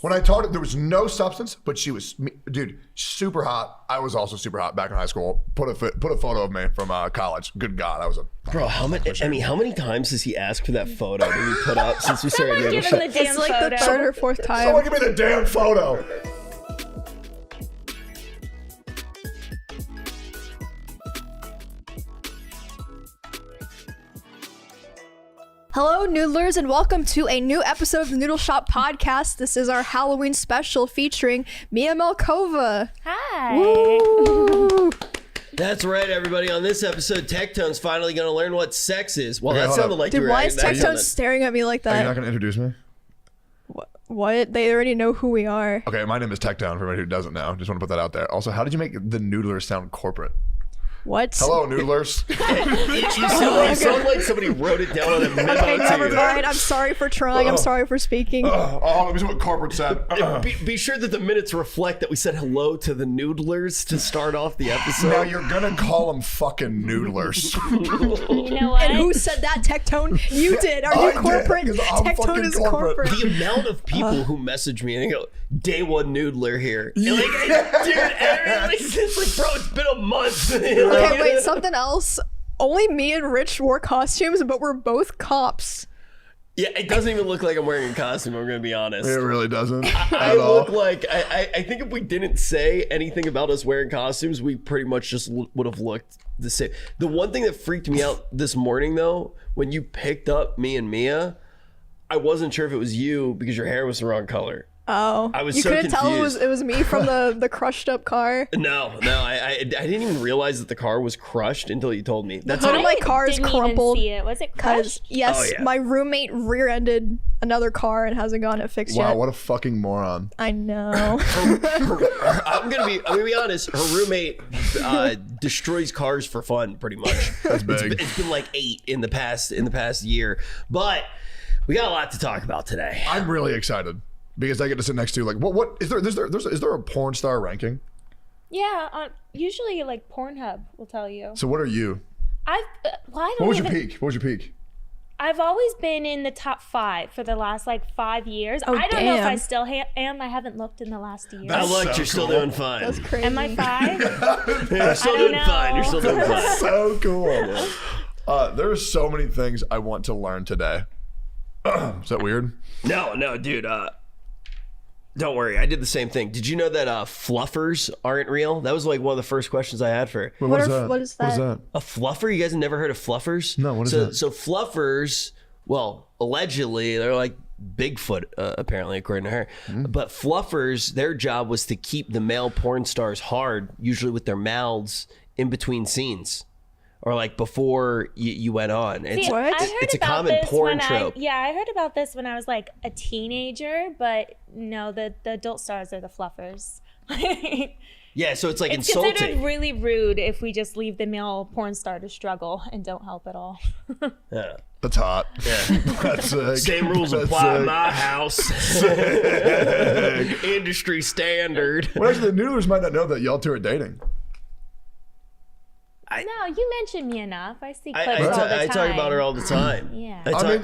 When I talked, there was no substance, but she was, dude, super hot. I was also super hot back in high school. Put a photo of me from college. Good God, that was a bro. How many times does he ask for that photo that we put up since we started? It's like the third or fourth time. Someone give me the damn photo. Hello, Noodlers, and welcome to a new episode of the Noodle Shop podcast. This is our Halloween special featuring Mia Malkova. Hi. Woo. That's right, everybody. On this episode, Tectone's finally going to learn what sex is. Well, Okay, that sounded like Dude, you were why is actually- Tectone staring at me like Are you that? not going to introduce me? What? They already know who we are. Okay, my name is Tectone, for anybody who doesn't know. Just want to put that out there. Also, how did you make the Noodlers sound corporate? What? Hello, Noodlers. You sound like somebody wrote it down on a memo Okay, to never you. mind. I'm sorry for trying. I'm sorry for speaking. Let me see what corporate said. Be sure that the minutes reflect that we said hello to the Noodlers to start off the episode. Now you're going to call them fucking Noodlers. You know what? And who said that, Tectone? You did. Are you I did, corporate? 'cause I'm Tectone fucking is corporate. corporate. The amount of people who message me and they go, "Day one Noodler here," and like, dude, it's like, bro, it's been a month. Okay, wait, something else. Only me and Rich wore costumes, but we're both cops. Yeah, it doesn't even look like I'm wearing a costume. I'm gonna be honest. It really doesn't. I at all. look like I think if we didn't say anything about us wearing costumes, we pretty much just would have looked the same. The one thing that freaked me out this morning, though, when you picked up me and Mia, I wasn't sure if it was you because your hair was the wrong color. Oh, I was you so couldn't tell confused. it was me from the crushed up car. No, I didn't even realize that the car was crushed until you told me. That's hood how of my car is didn't crumpled. Even see it. Was it Cause crushed? yes, Oh, yeah. my roommate rear-ended another car and hasn't gotten it fixed Wow, yet. what a fucking moron. I know. I'm gonna be honest. Her roommate destroys cars for fun, pretty much. That's big. It's been like 8 in the past year, but we got a lot to talk about today. I'm really excited because I get to sit next to like what is there a porn star ranking? Yeah. Usually, like Pornhub will tell you. So what are you? I What don't was even. your peak? What was your peak? I've always been in the top 5 for the last like 5 years. Oh, I don't know if I damn. still am. I haven't looked in the last year. I looked. so You're still cool. doing fine. That's crazy. Am I 5? You're still I doing don't fine. You're know. still doing fine. So cool. There are so many things I want to learn today. Is that weird? No, dude. Don't worry. I did the same thing. Did you know that fluffers aren't real? That was like one of the first questions I had for it. Wait, What is are- that? what is What is that? that? A fluffer? You guys have never heard of fluffers? No, what is so, that? So fluffers, well, allegedly, they're like Bigfoot, apparently, according to her. But fluffers, their job was to keep the male porn stars hard, usually with their mouths in between scenes. Or like before you went on. It's, See, What? I heard it's a about common this porn when trope. I heard about this when I was like a teenager, but no, the adult stars are the fluffers. Yeah, so it's like It's considered insulting. really rude if we just leave the male porn star to struggle and don't help at all. Yeah. That's hot. Yeah. That's sick. Same rules That's apply in sick. my house. Industry standard. Well, actually, the Noodlers might not know that y'all two are dating. No, you mentioned me enough. I see I clips all the time. I talk about her all the time. Yeah. I talk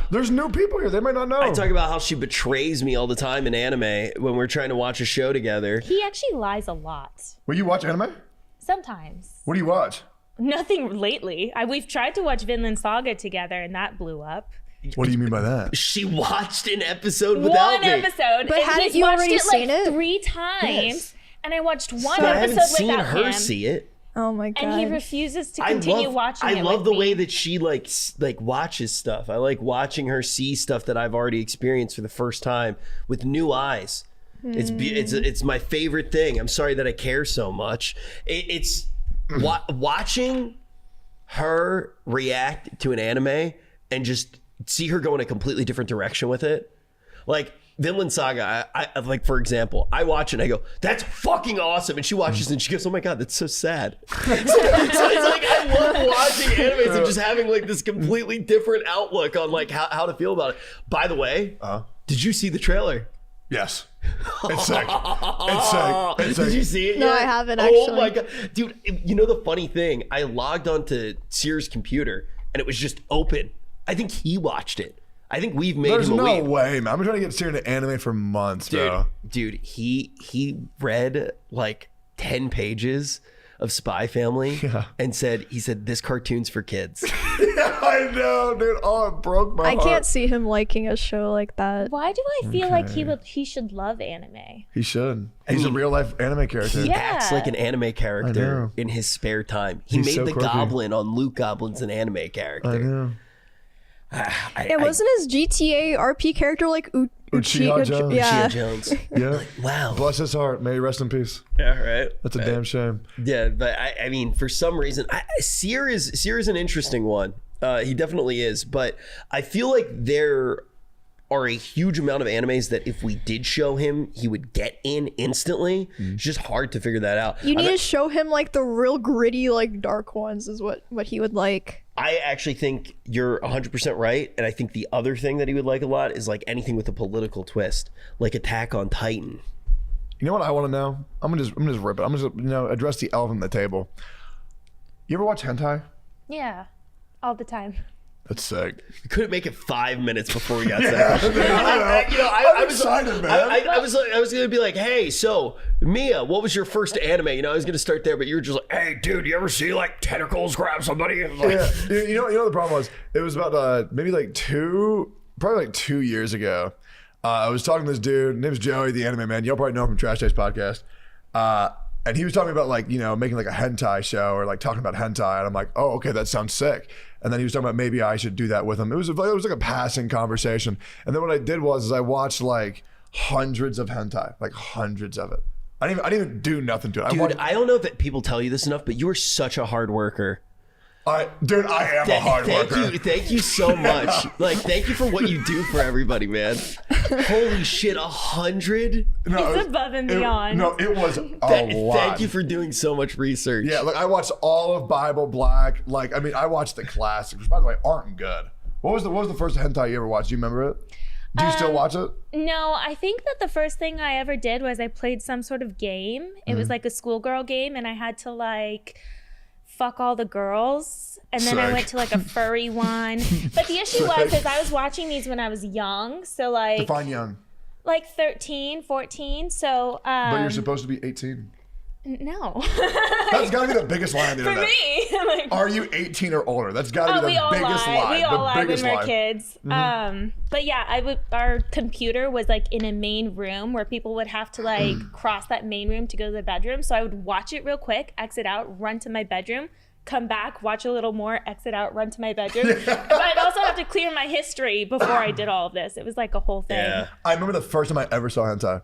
there's new people here. They might not know. I talk about how she betrays me all the time in anime when we're trying to watch a show together. He actually lies a lot. Will you watch anime? Sometimes. What do you watch? Nothing lately. We've tried to watch Vinland Saga together and that blew up. What do you mean by that? She watched an episode without One me. episode. But and hadn't he's you watched already it seen like it? 3 times. Yes. And I watched one But I haven't episode seen without her him. see it. Oh my god. And he refuses to continue watching it. I love with the me. way that she like watches stuff. I like watching her see stuff that I've already experienced for the first time with new eyes. It's my favorite thing. I'm sorry that I care so much. It's watching her react to an anime and just see her go in a completely different direction with it. Like Vinland Saga, I like, for example, I watch it and I go, that's fucking awesome. And she watches it and she goes, oh my God, that's so sad. so it's like, I love watching animes and just having like this completely different outlook on like how to feel about it. By the way, did you see the trailer? Yes. It's sick. It's sick. It's sick. Did you see it No, yet? I haven't, Oh actually. my God. Dude, you know the funny thing? I logged onto Sears' computer and it was just open. I think he watched it. I think we've made There's him a no weeb. way, man. I've been trying to get Siri into anime for months, bro. Dude, he read like 10 pages of Spy Family and he said this cartoon's for kids. Yeah, I know, dude. Oh, it broke my I heart. can't see him liking a show like that. Why do I feel like he should love anime? He should. He's a real life anime character. He Yeah. acts like an anime character know. in his spare time. He He's made so the quirky. Goblin on Luke Goblin's an anime character. I know. Yeah, wasn't his GTA RP character like Uchiha Jones. Yeah. Uchiha Jones. Yeah. Wow. Bless his heart. May he rest in peace. Yeah, right. That's a damn shame. Yeah, but I mean, for some reason, Seer is an interesting one. He definitely is, but I feel like there are a huge amount of animes that if we did show him, he would get in instantly. It's just hard to figure that out. You need to show him like the real gritty, like dark ones is what he would like. I actually think you're 100% right, and I think the other thing that he would like a lot is like anything with a political twist, like Attack on Titan. You know what I want to know? I'm gonna just rip it. I'm just address the elephant on the table. You ever watch hentai? Yeah, all the time. That's sick. You couldn't make it 5 minutes before we got to that question. I'm excited, man. I was gonna be like, hey, so Mia, what was your first anime? I was gonna start there, but you were just like, hey, dude, you ever see like tentacles grab somebody? And like, Yeah. You know the problem was? It was about maybe like 2 years ago. I was talking to this dude. His name was Joey, the anime man. You'll probably know him from Trash Taste Podcast. And he was talking about like, making like a hentai show or like talking about hentai. And I'm like, oh, okay, that sounds sick. And then he was talking about maybe I should do that with him. It was like a passing conversation. And then what I did was I watched like hundreds of hentai, like hundreds of it. I didn't even do nothing to it. dude, I don't know if people tell you this enough, but you are such a hard worker. I am a hard worker. Thank you so much. Like, thank you for what you do for everybody, man. Holy shit, 100? No, It's above and beyond. It was a lot. Thank you for doing so much research. Yeah, like I watched all of Bible Black. Like, I mean, I watched the classics, which by the way aren't good. What was the first hentai you ever watched? Do you remember it? Do you still watch it? No, I think that the first thing I ever did was I played some sort of game. It was like a schoolgirl game, and I had to like fuck all the girls, and then I Sick. went to like a furry one. But the issue was is I was watching these when I was young, so like Define young. like 13, 14. So But you're supposed to be 18. no. That's got to be the biggest lie on the For internet. me. Like, Are you 18 or older? That's got to be we the all biggest lie. lie. We all The lie when biggest we're lie. kids. But yeah, our computer was like in a main room where people would have to like cross that main room to go to the bedroom. So I would watch it real quick, exit out, run to my bedroom, come back, watch a little more, exit out, run to my bedroom. But I'd also have to clear my history before I did all of this. It was like a whole thing. Yeah. I remember the first time I ever saw hentai.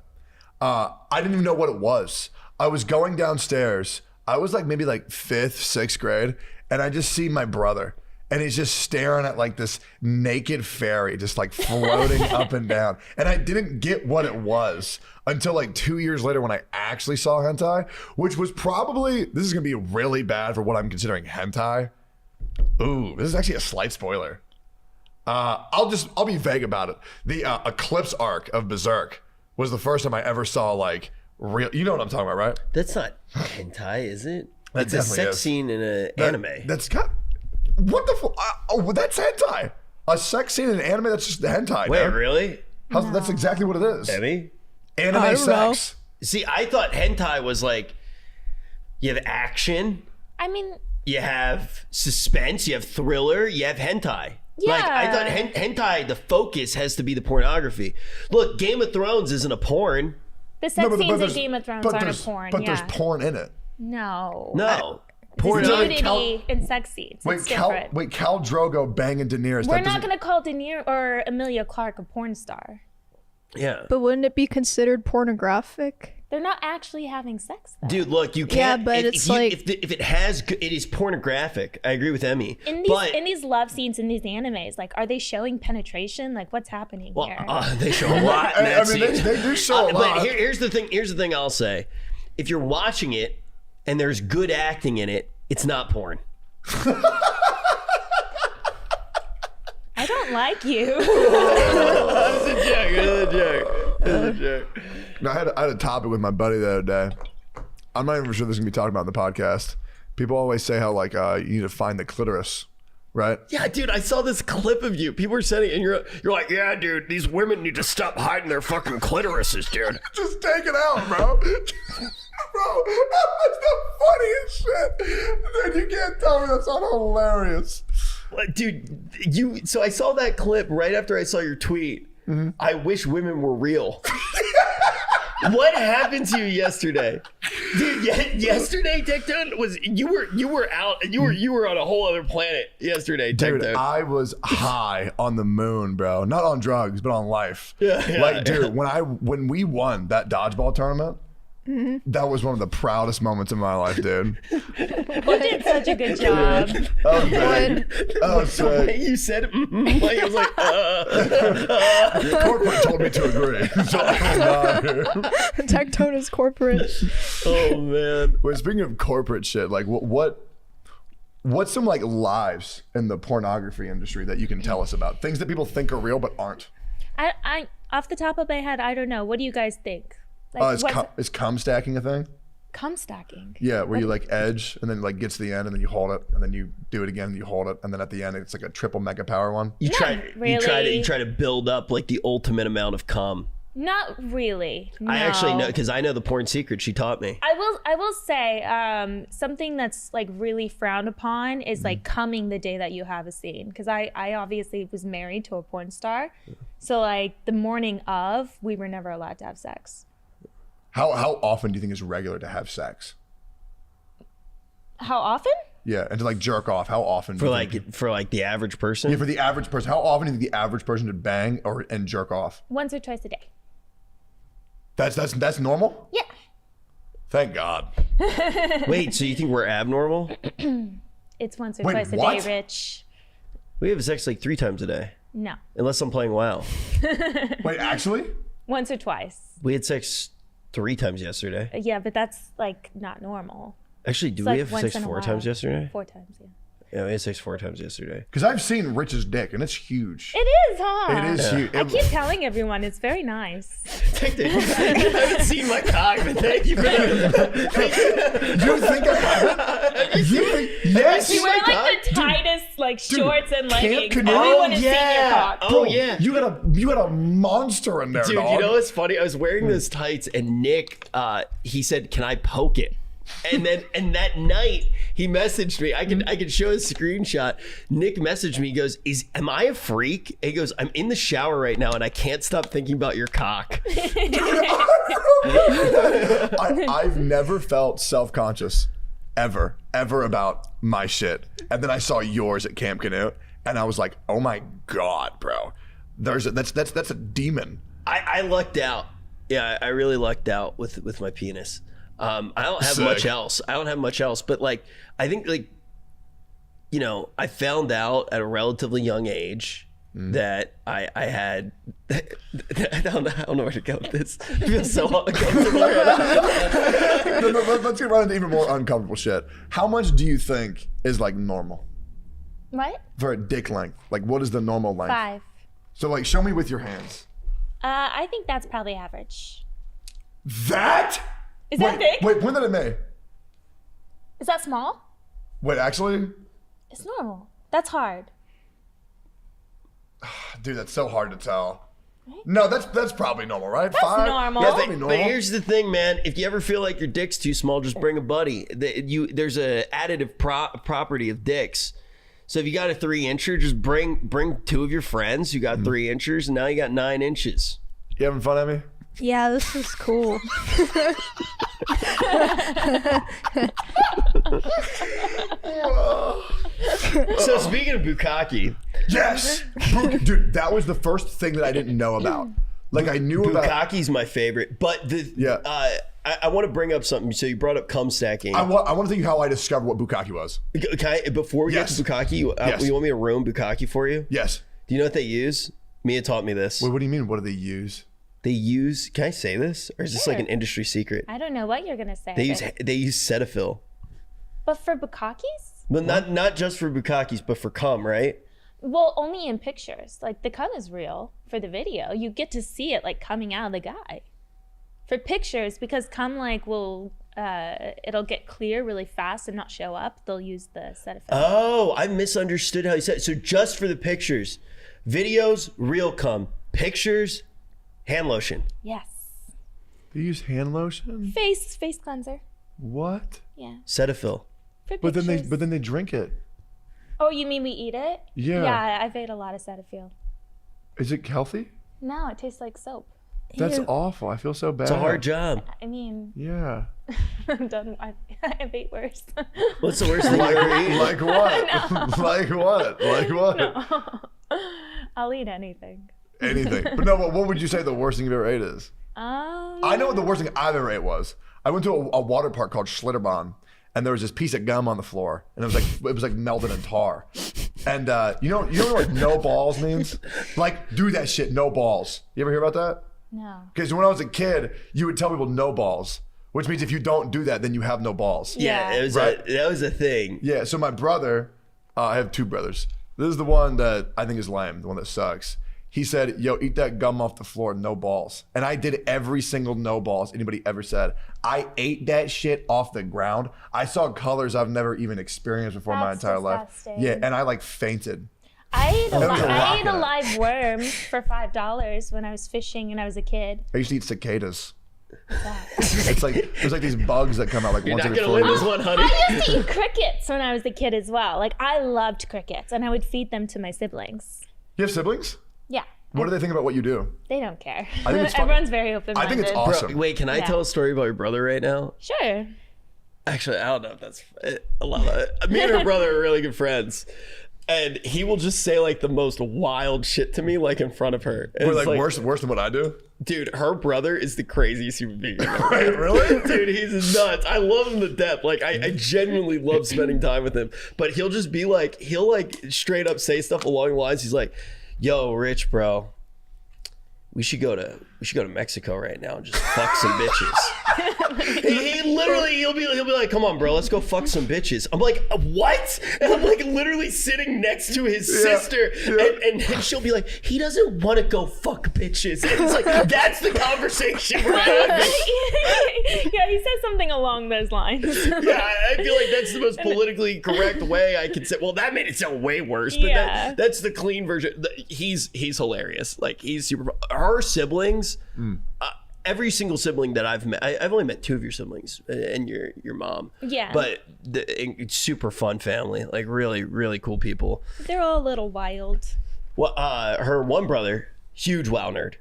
I didn't even know what it was. I was going downstairs. I was like maybe like 5th, 6th grade, and I just see my brother, and he's just staring at like this naked fairy just like floating up and down. And I didn't get what it was until like 2 years later when I actually saw hentai, which was probably, this is gonna be really bad for what I'm considering hentai. Ooh, this is actually a slight spoiler. I'll be vague about it. The Eclipse arc of Berserk was the first time I ever saw like real. You know what I'm talking about, right? That's not hentai, is it? That It's a definitely sex is. scene in an anime. That's got. What the fuck? Oh, that's hentai. A sex scene in an anime. That's just the hentai. Wait, dude. really? That's exactly what it is. Emmy? Anime I don't know. sex. See, I thought hentai was like, you have action, I mean, you have suspense, you have thriller, you have hentai. Like, I thought Yeah. hentai, the focus has to be the pornography. Look, Game of Thrones isn't a porn. the sex scenes in there's- Game of Thrones but aren't a there's- porn. But yeah. there's porn in it. No. No. Porn Porn- nudity in sex scenes. It's different. Cal Drogo banging Daenerys. We're that not doesn't- going to call De Niro or Emilia Clarke a porn star. Yeah. But wouldn't it be considered pornographic? They're not actually having sex, though. Dude, look, you Yeah, can't. but if, it's if you- like- if it has, it is pornographic. I agree with Emmy. In these love scenes in these animes, like, are they showing penetration? Like, what's happening Well, here? they show a lot. In I that mean, they- scene. they do show a lot. But here's the thing. Here's the thing I'll say: if you're watching it and there's good acting in it, it's not porn. I don't like you. That's a joke. That's a joke. I had a topic with my buddy the other day. I'm not even sure this is gonna be talked about in the podcast. People always say how like you need to find the clitoris right? Yeah, dude, I saw this clip of you. People were sending it, and you're like, yeah, dude, these women need to stop hiding their fucking clitorises, dude. Just take it out, bro. Bro, that was the funniest shit. Dude, you can't tell me that's not hilarious. Dude, so I saw that clip right after I saw your tweet. I wish women were real. What happened to you yesterday? Dude, yesterday, Tectone, you were out, you were on a whole other planet yesterday, Tectone. Dude, I was high on the moon, bro. Not on drugs, but on life. Yeah, like, dude, when we won that dodgeball tournament, that was one of the proudest moments of my life, dude. You did such a good job. Oh, man. Oh, sick. You said it like it was like, Your corporate told me to agree. So I'm not here. Tectone is corporate. oh man. Wait, speaking of corporate shit, like what's some like lies in the pornography industry that you can tell us about? Things that people think are real but aren't. I off the top of my head, I don't know. What do you guys think? Like, Is cum stacking a thing? cum stacking? Yeah, where you like edge and then like get to the end and then you hold it and then you do it again and you hold it and then at the end it's like a triple mega power one. You try to build up like the ultimate amount of cum. Not really. No. I actually know because I know the porn secret. She taught me. I will say something that's like really frowned upon is like coming the day that you have a scene, because I obviously was married to a porn star, so like the morning of, we were never allowed to have sex. How often do you think is regular to have sex? How often? Yeah, and to like jerk off. How often? For like the average person? Yeah, for the average person. How often do you think the average person would bang and jerk off? Once or twice a day. That's normal? Yeah. Thank God. Wait, so you think we're abnormal? It's once or Wait, twice a what? day, Rich. We have sex like 3 times a day. No. Unless I'm playing WoW. Wait, actually? Once or twice. We had sex 3 times yesterday. Yeah, but that's like not normal. Actually, do It's we like have once sex in a 4 while. times yesterday? 4 times, yeah. Yeah, we had sex 4 times yesterday. Because I've seen Rich's dick and it's huge. It is, huh? It is huge. I keep telling everyone it's very nice. I haven't seen my cock, but thank you for that. You think I haven't? Yes. You wear my like the tightest like shorts and leggings. canoe? Everyone has seen your cock. Oh yeah. You got a monster in there, Dude, dog. you know what's funny? I was wearing those tights and Nick, he said, "Can I poke it?" And that night he messaged me. I can show a screenshot. Nick messaged me. He goes, "Am I a freak?" He goes, "I'm in the shower right now and I can't stop thinking about your cock." I've never felt self-conscious ever about my shit. And then I saw yours at Camp Canoe and I was like, oh my God, bro. That's a demon. I lucked out. Yeah, I really lucked out with my penis. I don't have Sick. much else. But like, I think like, you know, I found out at a relatively young age that I had, I don't know where to go with this. I feel so uncomfortable right now. No, let's get right into even more uncomfortable shit. How much do you think is like normal What? for a dick length? Like what is the normal length? 5. So like show me with your hands. I think that's probably average. That? Is that big? Wait, point that at me. Is that small? Wait, actually? It's normal. That's hard. Dude, that's so hard to tell. No, that's probably normal, right? That's 5? normal. That's Yeah, probably normal. But here's the thing, man. If you ever feel like your dick's too small, just bring a buddy. There's a additive property of dicks. So if you got a 3-incher, just bring 2 of your friends who got 3 inchers, and now you got 9 inches. You having fun, Emmy? Yeah, this is cool. So speaking of bukkake, Yes! Dude, that was the first thing that I didn't know about. Like I knew about... bukkake's my favorite. But I want to bring up something. So you brought up cum stacking. I want to tell you how I discovered what bukkake was. Okay, before we Yes. get to bukkake, Yes. you want me to ruin bukkake for you? Yes. Do you know what they use? Mia taught me this. Wait, what do you mean? What do they use? They use. Can I say this, or is this like an industry secret? I don't know what you're gonna say. They use cetaphil. But for bukkakes? But not just for bukkakes, but for cum, right? Well, only in pictures. Like the cum is real for the video. You get to see it like coming out of the guy. For pictures, because cum like will it'll get clear really fast and not show up, they'll use the cetaphil. Oh, I misunderstood how you said it. So just for the pictures, videos, real cum, pictures, hand lotion. Yes. They use hand lotion? Face cleanser. What? Yeah. Cetaphil. For But then pictures. they drink it. Oh, you mean we eat it? Yeah. Yeah, I've ate a lot of cetaphil. Is it healthy? No, it tastes like soap. That's Ew. awful. I feel so bad. It's a hard job. I mean, Yeah. I'm done. I've ate worse. What's the worst thing you ever eaten? Like what? Like what? Like what? I'll eat anything. Anything. But no, what would you say the worst thing you've ever ate is? I know what the worst thing I've ever ate was. I went to a water park called 𝓟𝓸𝓻𝓷𝓼𝓽𝓪𝓻, and there was this piece of gum on the floor, and it was like melted in tar. And you know what like no balls means? Like, do that shit, no balls. You ever hear about that? No. Because when I was a kid, you would tell people no balls, which means if you don't do that, then you have no balls. Yeah, it was that was a thing. Yeah, so my brother, I have two brothers. This is the one that I think is lame, the one that sucks. He said, yo, eat that gum off the floor, no balls. And I did every single no balls anybody ever said. I ate that shit off the ground. I saw colors I've never even experienced before my That's entire life. disgusting. Yeah, and I like fainted. I ate a, That was a I ate a rocket. live worm for $5 when I was fishing and I was a kid. I used to eat cicadas. It's like, there's like these bugs that come out like You're once not every gonna 4 win years. this one, honey. I used to eat crickets when I was a kid as well. Like, I loved crickets and I would feed them to my siblings. You have siblings? Yeah. What do they think about what you do? They don't care. I think it's fun. Everyone's very open-minded. I think it's awesome. Bro, wait, can I Yeah. tell a story about your brother right now? Sure. Actually, I don't know if that's a lot of. Me and her brother are really good friends, and he will just say like the most wild shit to me, like in front of her. And We're it's like worse than what I do? Dude, her brother is the craziest human being. Wait, really? Dude, he's nuts. I love him to death. Like, I genuinely love spending time with him. But he'll just be like, he'll like straight up say stuff along the lines. He's like, "Yo, Rich, bro, we should go to Mexico right now and just fuck some bitches." he literally he'll be like, "Come on, bro, let's go fuck some bitches." I'm like, "What?" And I'm like literally sitting next to his sister, and she'll be like, "He doesn't want to go fuck bitches." And it's like, that's the conversation we're having. Yeah, he says something along those lines. Yeah, I feel like that's the most politically correct way I could say. Well, that made it sound way worse, but Yeah. that's the clean version. He's hilarious. Like, he's super. Her siblings, every single sibling that I've met, I've only met two of your siblings and your mom. Yeah. But it's super fun family. Like, really, really cool people. They're all a little wild. Well, her one brother, huge WoW nerd.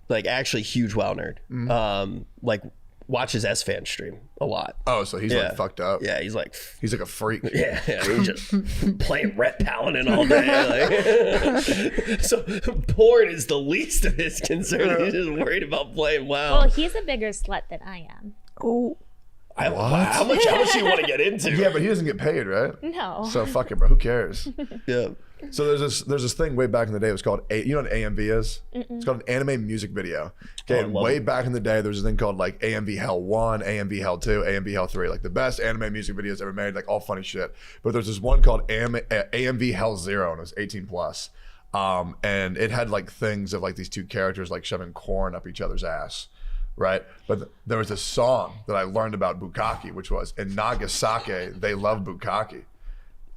Like, actually huge WoW nerd. Like, watches S-Fan stream a lot. Oh, so he's like fucked up. Yeah, he's like... He's like a freak. Yeah, he's just playing Rhett Paladin all day. Like. So porn is the least of his concern. He's just worried about playing WoW. Well, he's a bigger slut than I am. Oh. How much do you want to get into? Yeah, but he doesn't get paid, right? No. So fuck it, bro. Who cares? Yeah. So there's this thing way back in the day. It was called you know what AMV is? It's called an anime music video. Okay, I love way it. back in the day, there was this thing called like AMV Hell 1, AMV Hell 2, AMV Hell 3, like the best anime music videos ever made, like all funny shit. But there's this one called AMV Hell 0, and it was 18 plus. And it had like things of like these two characters like shoving corn up each other's ass. Right, but there was this song that I learned about bukkake, which was in Nagasaki they love bukkake,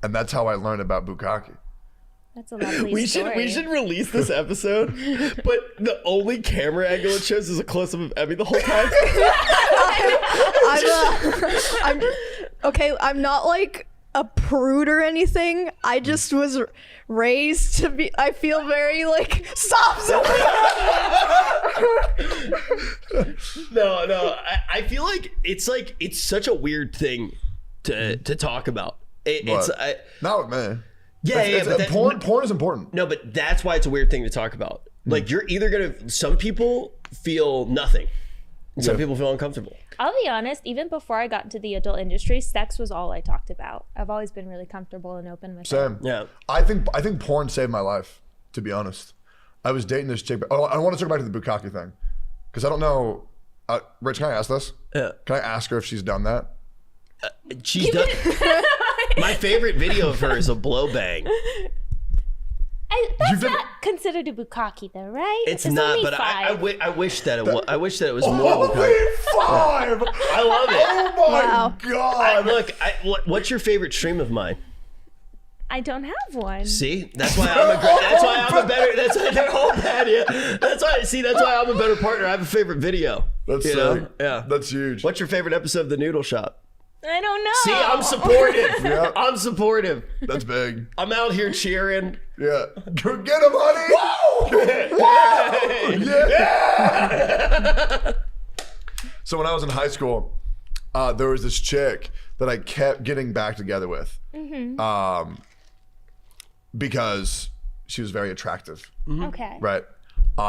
and that's how I learned about bukkake. That's a lovely We story. should release this episode, but the only camera angle it shows is a close up of Emmy the whole time. I'm not like a prude or anything. I just was raised to be. I feel very like stop. No. I feel like it's such a weird thing to talk about. It's But not with me. yeah, but that- porn is important. No, but that's why it's a weird thing to talk about. Like, you're either gonna. Some people feel nothing. And some people feel uncomfortable. I'll be honest, even before I got into the adult industry, sex was all I talked about. I've always been really comfortable and open with it. Same. Yeah. I think porn saved my life. To be honest, I was dating this chick. Oh, I want to talk back to the bukkake thing because I don't know. Rich, can I ask this? Yeah. Can I ask her if she's done that? She's done. My favorite video of her is a blow bang. I That's not considered a bukkake, though, right? It's There's not, only but I 5. wish that it was. I wish that it was more. Only bukkake. 5. I love it. Oh my Wow. god. Look, what's your favorite stream of mine? I don't have one. See, that's why I'm a better. That's why they're all bad. Yeah, that's why. See, that's why I'm a better partner. I have a favorite video. That's you sick. know? Yeah, That's huge. What's your favorite episode of the Noodle Shop? I don't know. See, I'm supportive. Yeah. I'm supportive. That's big. I'm out here cheering. Yeah. Go get him, honey. Whoa! Yeah. So when I was in high school, there was this chick that I kept getting back together with, because she was very attractive, Okay. right?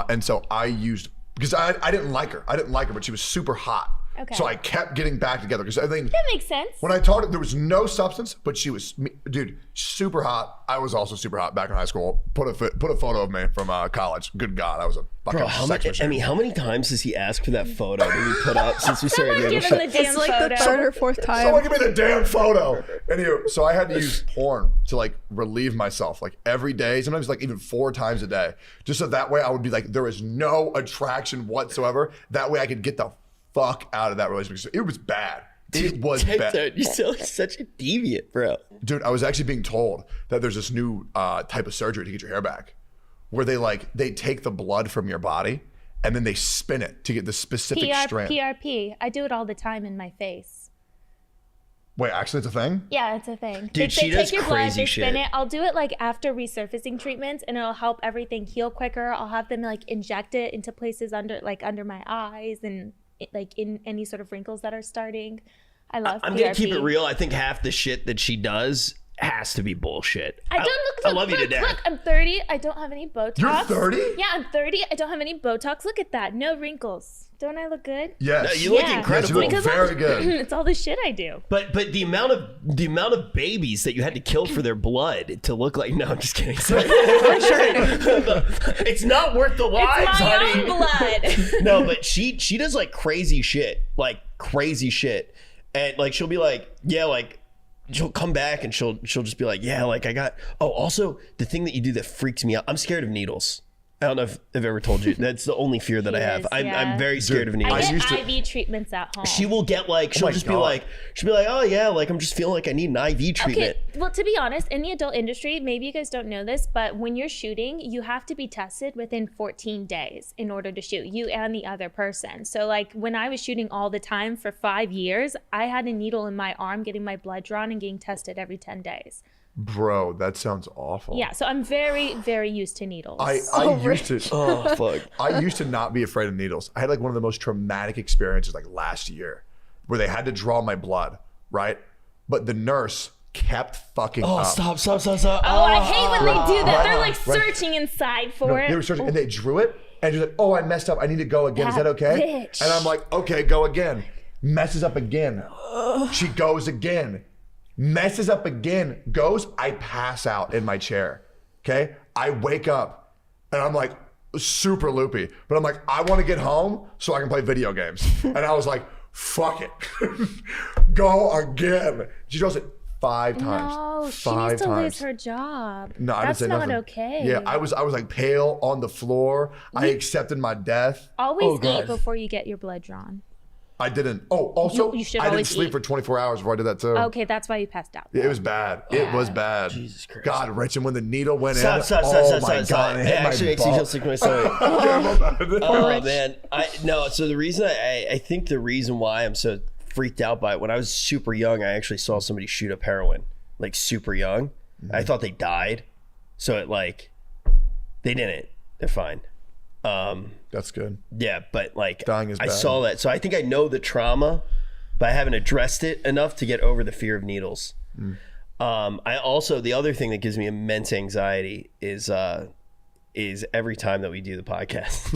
And so I used, because I didn't like her. I didn't like her, but she was super hot. Okay. So I kept getting back together because I think That makes sense. when I talked, there was no substance, but she was, dude, super hot. I was also super hot back in high school. Put a photo of me from college. Good God, I was a fucking sex machine. how many times does he ask for that phow that we put up since we started Someone Noodle give Shop? him the damn It's like photo. the 3rd or 4th time. Someone give me the damn photo. Anyway, so I had to use porn to like relieve myself like every day, sometimes like even 4 times a day, just so that way I would be like, there is no attraction whatsoever. That way I could get the fuck out of that relationship. It was bad. It was bad. Tectone, you're so, such a deviant, bro. Dude, I was actually being told that there's this new type of surgery to get your hair back, where they take the blood from your body and then they spin it to get the specific strand. PRP. I do it all the time in my face. Wait, actually, it's a thing? Yeah, it's a thing. Dude, she does take your crazy blood, they spin shit. it. I'll do it like after resurfacing treatments, and it'll help everything heal quicker. I'll have them like inject it into places under my eyes and like in any sort of wrinkles that are starting. I love I'm PRP. gonna keep it real. I think half the shit that she does has to be bullshit. I don't look. I love you to death. Look, I'm 30. I don't have any Botox. You're 30? Yeah, I'm 30. I don't have any Botox. Look at that. No wrinkles. Don't I look good? Yes. No, you look Yeah. incredible. Yes, you look very good. It's all the shit I do. But the amount of babies that you had to kill for their blood to look like, no, I'm just kidding. Sorry. It's not worth the lives, It's my honey. own blood. No, but she does like crazy shit, and like she'll be like, yeah, like she'll come back and she'll just be like, yeah, like I got. Oh, also the thing that you do that freaks me out. I'm scared of needles. I don't know if I've ever told you. That's the only fear that I have. Yes, yeah. I'm very scared of needles. I used get to- IV treatments at home. She will get like, she'll my just God. be like, oh yeah, like I'm just feeling like I need an IV treatment. Okay, well, to be honest, in the adult industry, maybe you guys don't know this, but when you're shooting, you have to be tested within 14 days in order to shoot, you and the other person. So, like, when I was shooting all the time for 5 years, I had a needle in my arm getting my blood drawn and getting tested every 10 days. Bro, that sounds awful. Yeah, so I'm very, very used to needles. I used to. Oh fuck. I used to not be afraid of needles. I had like one of the most traumatic experiences like last year where they had to draw my blood, right? But the nurse kept fucking Oh, up. stop. Oh, I hate when they do that. They're like right. searching inside for No, it. they were searching and they drew it and she's like, oh, I messed up. I need to go again. Is That that okay? bitch. And I'm like, okay, go again. Messes up again. She goes again. Messes up again. Goes. I pass out in my chair. Okay. I wake up and I'm like super loopy, but I'm like, I want to get home so I can play video games. And I was like, fuck it. Go again. She does it 5 times. No, she 5 needs to times. lose her job. No, I didn't That's say not nothing. okay. Yeah, I was like pale on the floor. I accepted my death. Always God. eat before you get your blood drawn. I didn't. Oh, also, You should I didn't always sleep eat. for 24 hours before I did that too. Okay, that's why you passed out. Yeah, it was bad. It was bad. Jesus Christ. God, Rich, and when the needle went Stop, in, stop, oh stop, my stop, God, stop. it It hit my actually makes me butt. feel sick to my stomach. Oh man, so the reason I think the reason why I'm so freaked out by it, when I was super young, I actually saw somebody shoot up heroin, like super young. I thought they died, so it like they didn't. They're fine. That's good. Yeah, but like Dying is I bad. saw that, so I think I know the trauma, but I haven't addressed it enough to get over the fear of needles. I also, the other thing that gives me immense anxiety is every time that we do the podcast.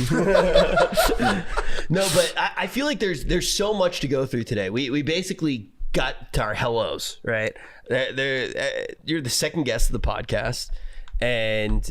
No, but I feel like there's so much to go through today. We basically got to our hellos, right? You're the second guest of the podcast, and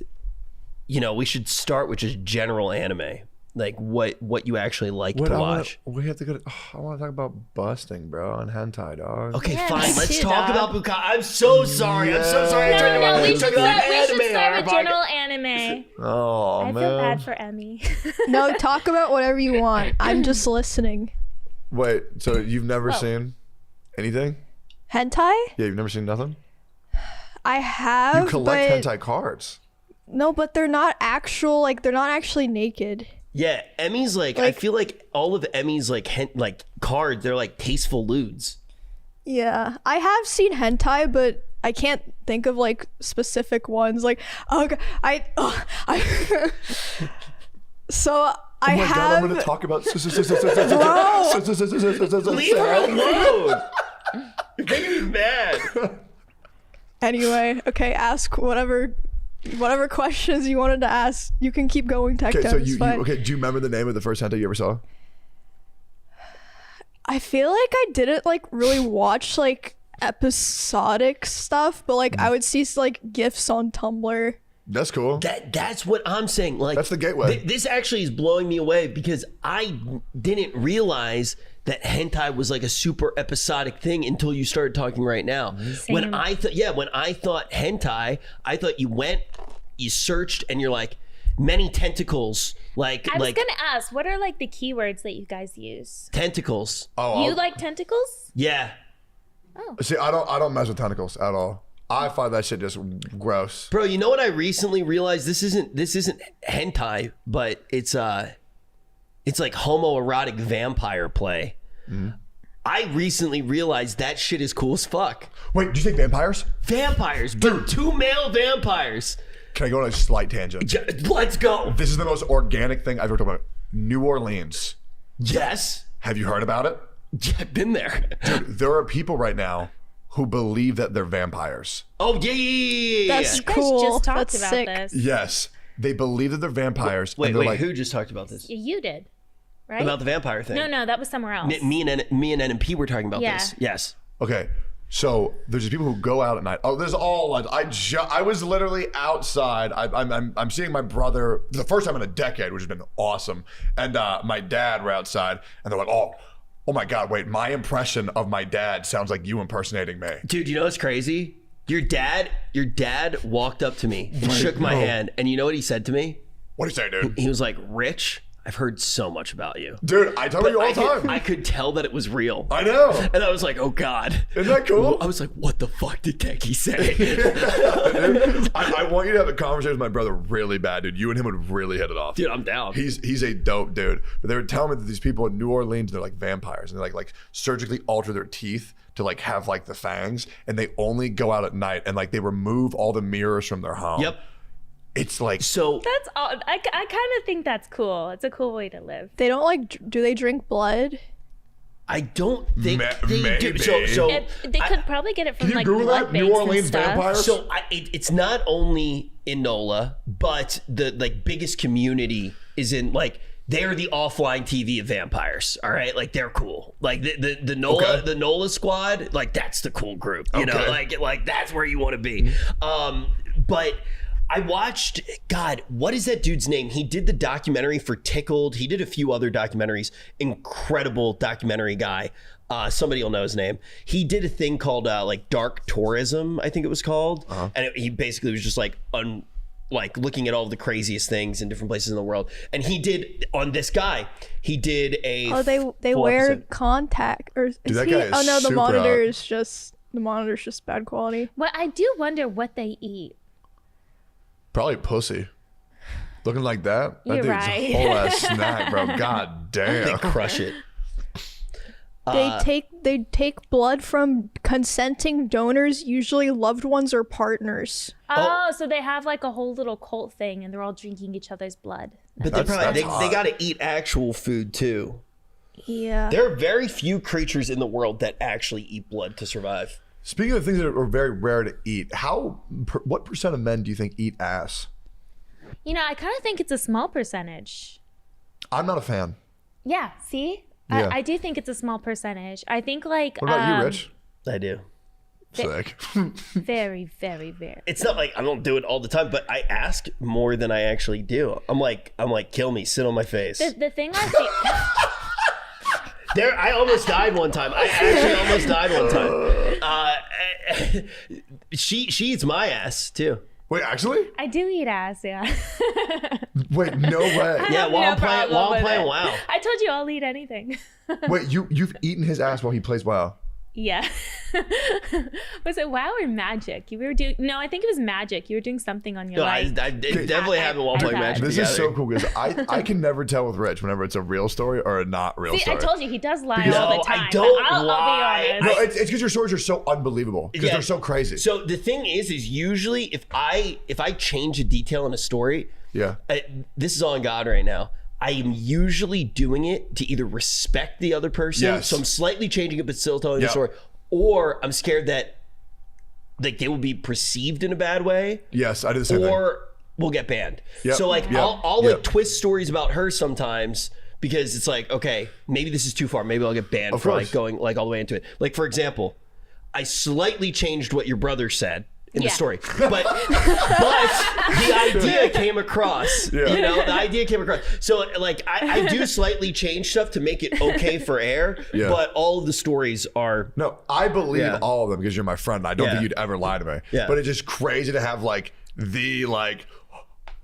you know we should start with just general anime. what you actually like What to I wanna- watch. we have to go. I want to talk about busting, bro, on hentai, dog. Okay, Yeah, fine. me Let's too, talk dog. about bukkake. I'm so sorry. I'm so sorry. I'm trying to No, we talk should about start anime with on our general podcast. anime. Oh I man. feel bad for Emmy. No, talk about whatever you want. I'm just listening. Wait, so you've never seen anything? Hentai? Yeah, you've never seen nothing. I have. You collect but hentai cards. no, but they're not actual. Like they're not actually naked. Yeah, Emmy's I feel like all of Emmy's cards, they're like tasteful lewds. Yeah, I have seen hentai, but I can't think of like specific ones. Like, okay, so I Oh my have. god, I'm gonna talk about. Leave her alone. You're making me mad. Anyway, okay, ask whatever questions you wanted to ask. You can keep going, Tectone. Okay, so it's fine. do you remember the name of the first hentai you ever saw? I feel like I didn't like really watch like episodic stuff, but like I would see like GIFs on Tumblr. That's cool. That's what I'm saying. Like That's the gateway. This actually is blowing me away because I didn't realize that hentai was like a super episodic thing until you started talking right now. When I thought hentai, I thought you searched and you're like many tentacles. Like I was gonna ask, what are like the keywords that you guys use? tentacles. Oh, You like tentacles? Yeah. see, I don't mess with tentacles at all. I find that shit just gross. Bro, you know what I recently realized? This isn't hentai, but it's like homoerotic vampire play. I recently realized that shit is cool as fuck. Wait, do you think vampires? Vampires, dude, 2 male vampires. Can I go on a slight tangent? Let's go. This is the most organic thing I've ever talked about. New Orleans. Yes. Have you heard about it? Yeah, I've been there. Dude, there are people right now who believe that they're vampires. Oh yeah. That's You guys cool. just talked That's about sick. this. Yes, they believe that they're vampires. Wait, and they're like, who just talked about this? You did, right? About the vampire thing. No, that was somewhere else. Me and NMP were talking about Yeah. this. Yes. okay, so there's these people who go out at night. Oh, there's all. I was literally outside. I'm seeing my brother for the first time in a decade, which has been awesome. And my dad were outside, and they're like, oh my god, wait, my impression of my dad sounds like you impersonating me. Dude, you know what's crazy? Your dad walked up to me and shook my hand, and you know what he said to me? What do you say, dude? He was like, "Rich, I've heard so much about you." Dude, I tell you all the time. I could tell that it was real. I know. And I was like, "Oh God." Isn't that cool? I was like, "What the fuck did Techie say?" I want you to have a conversation with my brother really bad, dude. You and him would really hit it off. Dude, I'm down. He's a dope dude. But they were telling me that these people in New Orleans, they're like vampires, and they like surgically alter their teeth to like have like the fangs, and they only go out at night, and like they remove all the mirrors from their home. Yep. It's like That's all. I kind of think that's cool. It's a cool way to live. They don't like. Do they drink blood? I don't think they maybe. do. So They could probably get it from Can you like Google blood that? banks New Orleans and stuff. vampires? So it's not only in NOLA, but the like biggest community is in like they're the offline TV of vampires. All right, like they're cool. Like the NOLA Okay. the NOLA squad, like that's the cool group. You know, Okay. like that's where you want to be. But I watched, God, what is that dude's name? He did the documentary for Tickled. He did a few other documentaries. Incredible documentary guy. Somebody will know his name. He did a thing called like dark tourism, I think it was called. And he basically was just like looking at all the craziest things in different places in the world. And he did on this guy. He did a Oh, they full wear episode. contact or is that he? guy is Oh no, the super monitor hot. is just bad quality. Well, I do wonder what they eat. probably pussy. Looking like that, that You're dude's right. a whole ass snack, bro. God They damn. crush it. They take blood from consenting donors, usually loved ones or partners. Oh, so they have like a whole little cult thing, and they're all drinking each other's blood. But That's they hot. got to eat actual food too. Yeah. There are very few creatures in the world that actually eat blood to survive. Speaking of things that are very rare to eat, what percent of men do you think eat ass? You know, I kind of think it's a small percentage. I'm not a fan. Yeah, see? Yeah. I do think it's a small percentage. I think like What about you, Rich? I do. Sick. Very, very, very. It's not like I don't do it all the time, but I ask more than I actually do. I'm like, kill me, sit on my face. The thing I think. I almost died one time. I actually almost died one time. She eats my ass too. Wait, actually? I do eat ass, yeah. Wait, no way. Yeah, while I'm playing WoW. I told you I'll eat anything. Wait, you've eaten his ass while he plays WoW? Yeah. Was it WoW or Magic? You were doing I think it was Magic. You were doing something on your No, life. I definitely haven't while playing Magic This together. is so cool because I can never tell with Rich whenever it's a real story or a not real See, story. I told you he does lie Because- all the No, I time. don't but I'll lie. be honest. No, it's because your stories are so unbelievable because Yeah. they're so crazy. So the thing is usually if I change a detail in a story, yeah. this is on God right now. I am usually doing it to either respect the other person, Yes. so I'm slightly changing it but still telling the Yeah. story, or I'm scared that like they will be perceived in a bad way, Yes, I do the same thing. or we'll get banned. Yep. So like Yep. I'll Yep. like twist stories about her sometimes because it's like, okay, maybe this is too far. Maybe I'll get banned Of for course. like going like all the way into it. Like for example, I slightly changed what your brother said in the Yeah. story, but the idea came across. Yeah. You know, the idea came across. So like I do slightly change stuff to make it okay for air, Yeah. but all of the stories are. No, I believe Yeah. all of them because you're my friend. I don't Yeah. think you'd ever lie to me. Yeah. But it's just crazy to have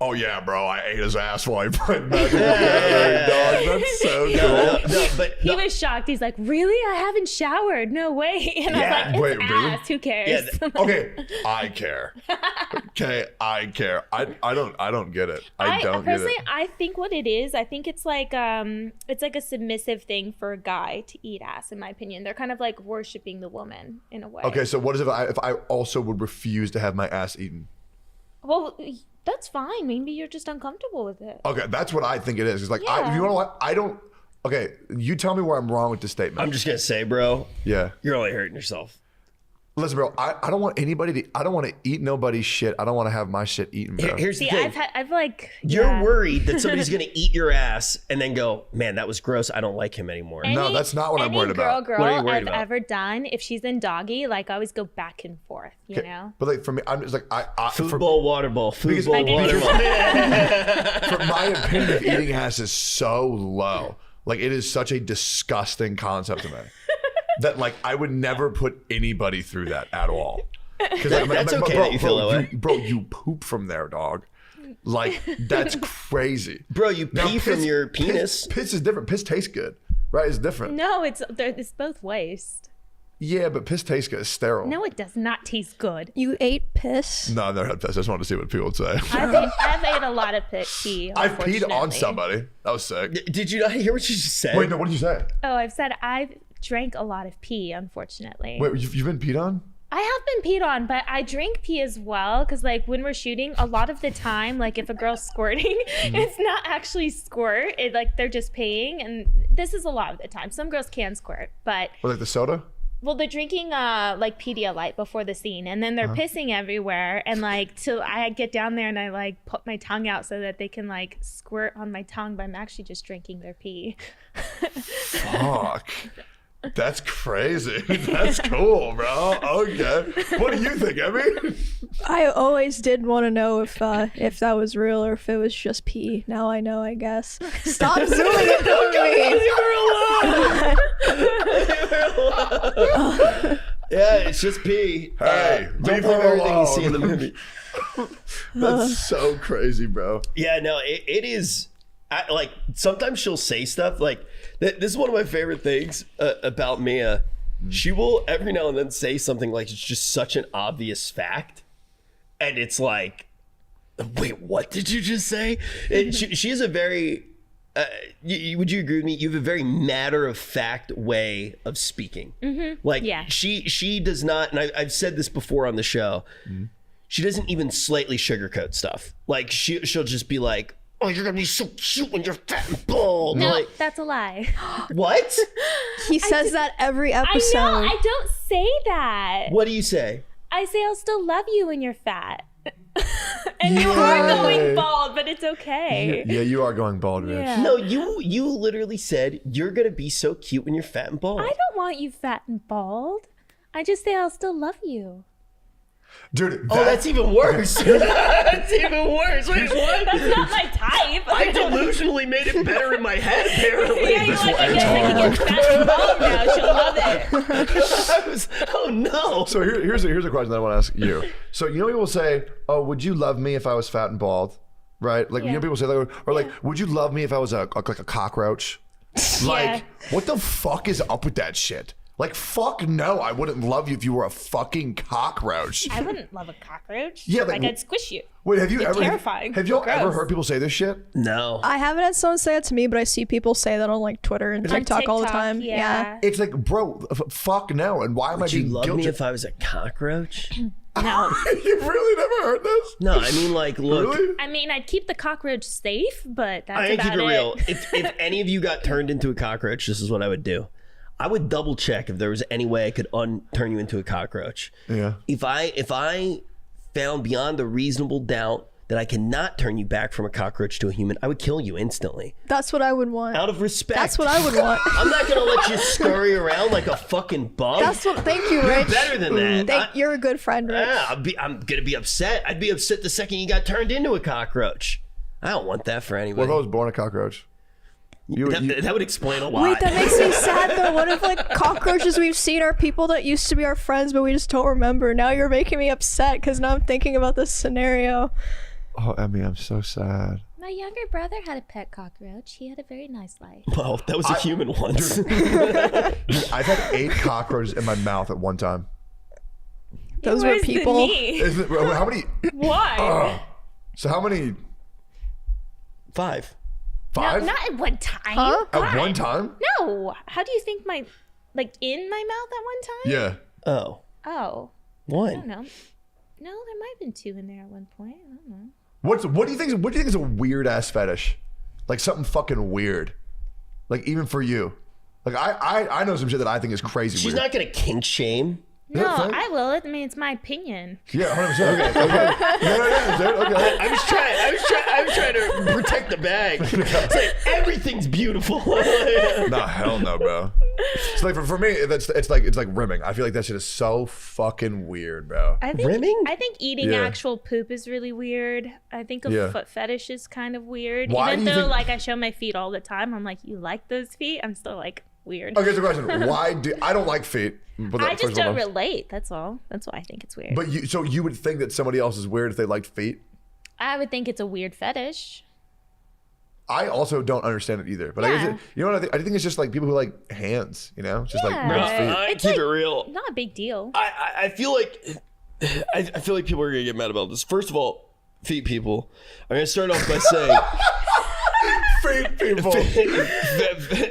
oh yeah, bro, I ate his ass while he played Magic. Dog. That's so cool. No, but He was shocked. He's like, "Really? I haven't showered. No way." And I was like, "It's Wait, really? ass. Who cares?" Yeah, Okay, I care. Okay, I care. I don't get it. I don't get personally, it. I think what it is, I think it's like a submissive thing for a guy to eat ass. In my opinion, they're kind of like worshiping the woman in a way. Okay, so what is it if I also would refuse to have my ass eaten? Well, that's fine. Maybe you're just uncomfortable with it. Okay, that's what I think it is. It's like, Yeah. you know what? I don't. Okay, you tell me where I'm wrong with this statement. I'm just gonna say, bro, yeah. you're only hurting yourself. Listen, bro, I don't want anybody to. I don't want to eat nobody's shit. I don't want to have my shit eaten, bro. Here's See, the thing. I've like You're yeah. worried that somebody's gonna eat your ass and then go, man, that was gross. I don't like him anymore. No, that's not what I'm worried about. Girl What are you worried I've about? ever done, if she's in doggy, like I always go back and forth, you know? But like for me, I'm just like Food for, bowl, water bowl. Food Because- bowl, water bowl. for my opinion of eating ass is so low. Like it is such a disgusting concept to me that like I would never put anybody through that at all. Because That's okay that you feel that way. Bro, you poop from there, dog. Like that's crazy. Bro, you Now, pee from your penis. Piss is different. Piss tastes good, right? It's different. No, it's both waste. Yeah, but piss tastes good. It's sterile. No, it does not taste good. You ate piss? No, I've never had piss. I just wanted to see what people would say. I've ate a lot of pee. I've peed on unfortunately. somebody. That was sick. Did you not hear what you just said? Wait, no, what did you say? Oh, I've said I've drank a lot of pee, unfortunately. Wait, you've been peed on? I have been peed on, but I drink pee as well because, like, when we're shooting, a lot of the time, like, if a girl's squirting, it's not actually squirt. It like they're just peeing, and this is a lot of the time. Some girls can squirt, but Or like the soda? well, they're drinking like Pedialyte before the scene, and then they're pissing everywhere. And like, till I get down there and I like put my tongue out so that they can like squirt on my tongue, but I'm actually just drinking their pee. Fuck. That's crazy. That's cool, bro. Okay. What do you think, Emmy? I always did want to know if that was real or if it was just pee. Now I know, I guess. Stop zooming into me. Yeah, it's just pee. Hey, don't leave believe him everything you alone. see in the movie. That's so crazy, bro. Yeah, no, it is. Like sometimes she'll say stuff like this is one of my favorite things about Mia. She will every now and then say something like it's just such an obvious fact, and it's like, wait, what did you just say? And she is a very. Would you agree with me? You have a very matter of fact way of speaking. Like Yeah. she does not, and I've said this before on the show. She doesn't even slightly sugarcoat stuff. Like she'll just be like, "Oh, you're gonna be so cute when you're fat and bald." No, Like, that's a lie. what? He says that every I episode. know. I don't say that. What do you say? I say I'll still love you when you're fat. And you are going bald, but it's okay. Yeah, you are going bald, Rich. Yeah. No, you literally said you're gonna be so cute when you're fat and bald. I don't want you fat and bald. I just say I'll still love you. Dude, Oh, that's even worse. That's even worse. Wait, what? That's not my type. I delusionally made it better in my head, apparently. Yeah, you're like, I guess I can get fat and bald now. She'll love it. Oh, no. So here's a question that I want to ask you. So you know people say, "Oh, would you love me if I was fat and bald?" Right? Like you know people say that, or like, "Would you love me if I was like a cockroach?" Like, what the fuck is up with that shit? Like, fuck no, I wouldn't love you if you were a fucking cockroach. I wouldn't love a cockroach. Yeah, like I'd squish you. Wait, have you ever? terrifying. Have y'all ever Gross. heard people say this shit? No. I haven't had someone say it to me, but I see people say that on like Twitter and TikTok all the TikTok, time. Yeah. It's like, bro, fuck no. And why am Would I you being love guilty? me if I was a cockroach? No. You've really never heard this? No, I mean, like, look. Really? I mean, I'd keep the cockroach safe, but that's I ain't about keep it real. it. If any of you got turned into a cockroach, this is what I would do. I would double check if there was any way I could turn you into a cockroach. Yeah. If I found beyond a reasonable doubt that I cannot turn you back from a cockroach to a human, I would kill you instantly. That's what I would want. Out of respect. That's what I would want. I'm not gonna let you scurry around like a fucking bug. That's what. Thank you, Rich. Better than that. You're a good friend, Rich. Yeah, I'm gonna be upset. I'd be upset the second you got turned into a cockroach. I don't want that for What anybody. if I was born a cockroach? That would explain a lot. Wait, that makes me sad though. What if like cockroaches we've seen are people that used to be our friends, but we just don't remember? Now you're making me upset because now I'm thinking about this scenario. Oh, Emmy, I'm so sad. My younger brother had a pet cockroach. He had a very nice life. Well, that was a human once. Dude, I've had 8 cockroaches in my mouth at one time. Those were Worse than people. me. Isn't it, how many? Why? So how many? 5. 5? Not at one time. Huh? At one time? No. How do you think in my mouth at one time? Yeah. Oh. Oh. I 1. don't know. No, there might have been 2 in there at one point. I don't know. What do you think? What do you think is a weird ass fetish? Like something fucking weird. Like even for you. Like I know some shit that I think is crazy. She's weird. not gonna kink shame. No, that fine? I will. I mean, it's my opinion. Yeah, 100%. Okay. Yeah, dude. Okay. I was trying to protect the bag. It's like everything's beautiful. Nah, hell no, bro. So like for me, it's like rimming. I feel like that shit is so fucking weird, bro. I think Rimming? I think eating Yeah. actual poop is really weird. I think a Yeah. foot fetish is kind of weird. Why Even do you though think- like I show my feet all the time, I'm like, you like those feet? I'm still like weird. Okay, here's the question. Why do I don't like feet? But I first just of all, don't relate. That's all. That's why I think it's weird. But you would think that somebody else is weird if they liked feet? I would think it's a weird fetish. I also don't understand it either. But I Yeah. guess you know what I think it's just like people who like hands, you know? Just like Yeah. nice feet. I It's keep like- it real. Not a big deal. I feel like I feel like people are gonna get mad about this. First of all, feet people. I'm gonna start off by saying Feet people.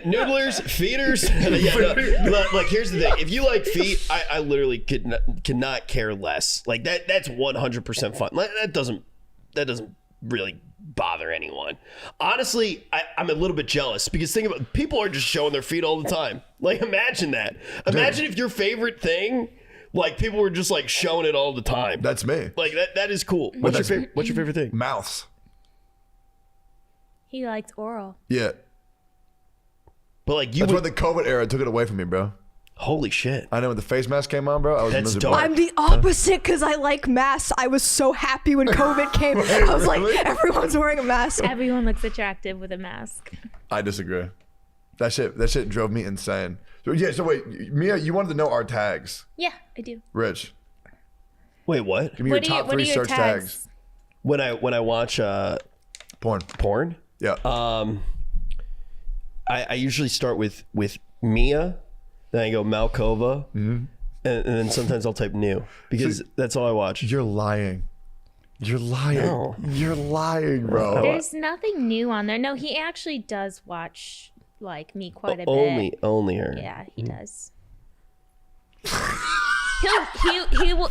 noodlers, feeders. Yeah, no, like here's the thing. If you like feet, I literally cannot care less. Like that's 100% fun. Like, that doesn't really bother anyone. Honestly, I'm a little bit jealous because think about people are just showing their feet all the time. Like imagine that. Imagine if your favorite thing, like people were just like showing it all the time. That's me. Like that is cool. What's your favorite thing? Mouths. He likes oral. Yeah. But like you That's would, when the COVID era took it away from me, bro. holy shit. I know when the face mask came on, bro, I was That's miserable. dope. I'm the opposite because I like masks. I was so happy when COVID came. I was Really? like, everyone's wearing a mask. Everyone looks attractive with a mask. I disagree. That shit drove me insane. So yeah, so wait, Mia, you wanted to know our tags. Yeah, I do. Rich, Wait, what? give me your top what 3 are your search tags. When I watch Porn. porn, Yeah. I usually start with Mia, then I go Malkova, and then sometimes I'll type new because that's all I watch. You're lying. You're lying. No. You're lying, bro. There's nothing new on there. No, he actually does watch like me quite a bit. Only her. Yeah, he does.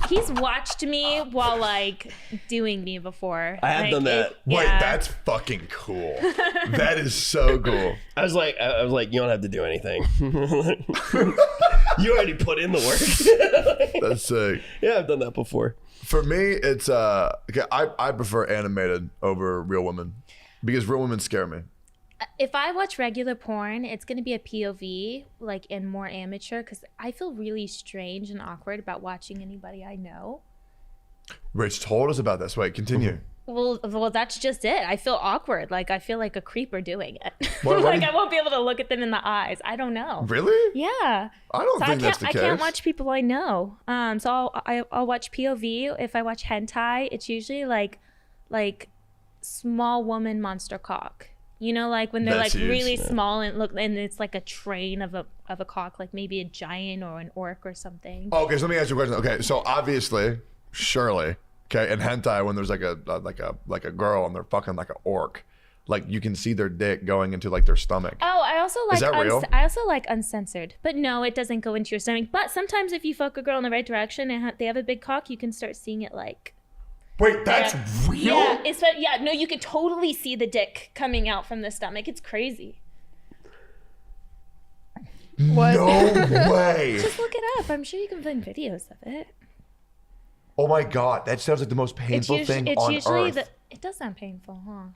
He's watched me while like doing me before. I have Like, done that. Wait, yeah. that's fucking cool. That is so cool. I was like, you don't have to do anything. You already put in the work. That's sick. Yeah, I've done that before. For me, it's okay. I prefer animated over real women because real women scare me. If I watch regular porn, it's going to be a POV, like, and more amateur, because I feel really strange and awkward about watching anybody I know. Rich told us about this. Wait, continue. Well, that's just it. I feel awkward. Like, I feel like a creeper doing it. What Like, do you- I won't be able to look at them in the eyes. I don't know. Really? Yeah. I don't think that's the I case. can't watch people I know. So I'll watch POV. If I watch hentai, it's usually like small woman monster cock. You know, like when they're That's like huge, really yeah. small and it's like a train of a cock, like maybe a giant or an orc or something. Okay, so let me ask you a question. Okay, so obviously, surely, okay, in hentai, when there's like a girl and they're fucking like an orc, like you can see their dick going into like their stomach. Oh, I also like that real? I also like uncensored, but no, it doesn't go into your stomach. But sometimes if you fuck a girl in the right direction and they have a big cock, you can start seeing it like. Wait, that's real? Yeah, no, you could totally see the dick coming out from the stomach. It's crazy. What? No way. Just look it up. I'm sure you can find videos of it. Oh my god, that sounds like the most painful thing on earth. It does sound painful, huh?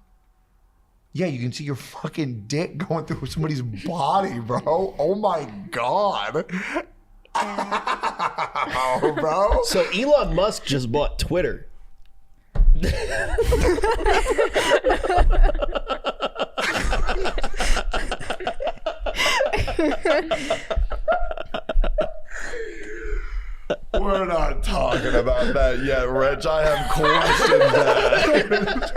Yeah, you can see your fucking dick going through somebody's body, bro. Oh my god. Oh, bro. So Elon Musk just bought Twitter. We're not talking about that yet, Rich. I have questioned that.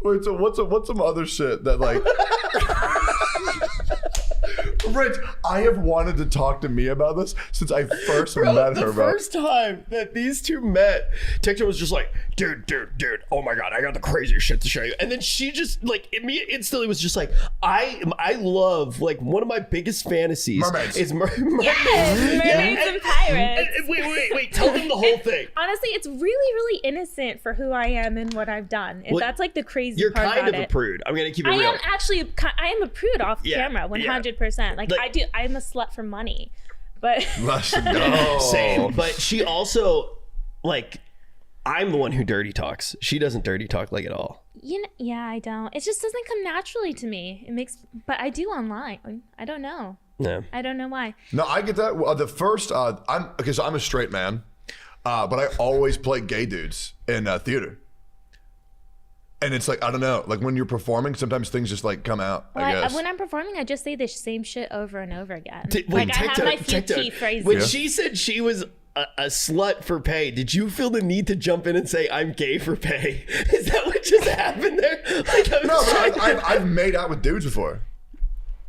Wait, so what's some other shit that like Rich, I have wanted to talk to Mia about this since I first met her, The bro. first time that these two met, Tectone was just like, dude, oh my god, I got the craziest shit to show you. And then she just like Mia instantly was just like, I love, like, one of my biggest fantasies Mermaids. is mermaids. Mermaids and pirates. And wait, tell them the whole thing. Honestly, it's really innocent for who I am and what I've done. If Well, that's like the crazy You're part kind about of a it. prude. I'm gonna keep it I real. am actually, I am a prude off camera, 100%. Like, I'm a slut for money, but Let's go. Same. But she also, like, I'm the one who dirty talks. She doesn't dirty talk like at all. yeah, I don't. It just doesn't come naturally to me. But I do online. I don't know. No. I don't know why. No, I get that. Well, the first, so I'm a straight man, but I always play gay dudes in theater. And it's like, I don't know, like when you're performing, sometimes things just like come out, I guess. When I'm performing, I just say the same shit over and over again. Wait, Like, I have my few Tectone, key phrases. when she said she was a slut for pay, did you feel the need to jump in and say, I'm gay for pay? Is that what just happened there? Like, No, but I've made out with dudes before.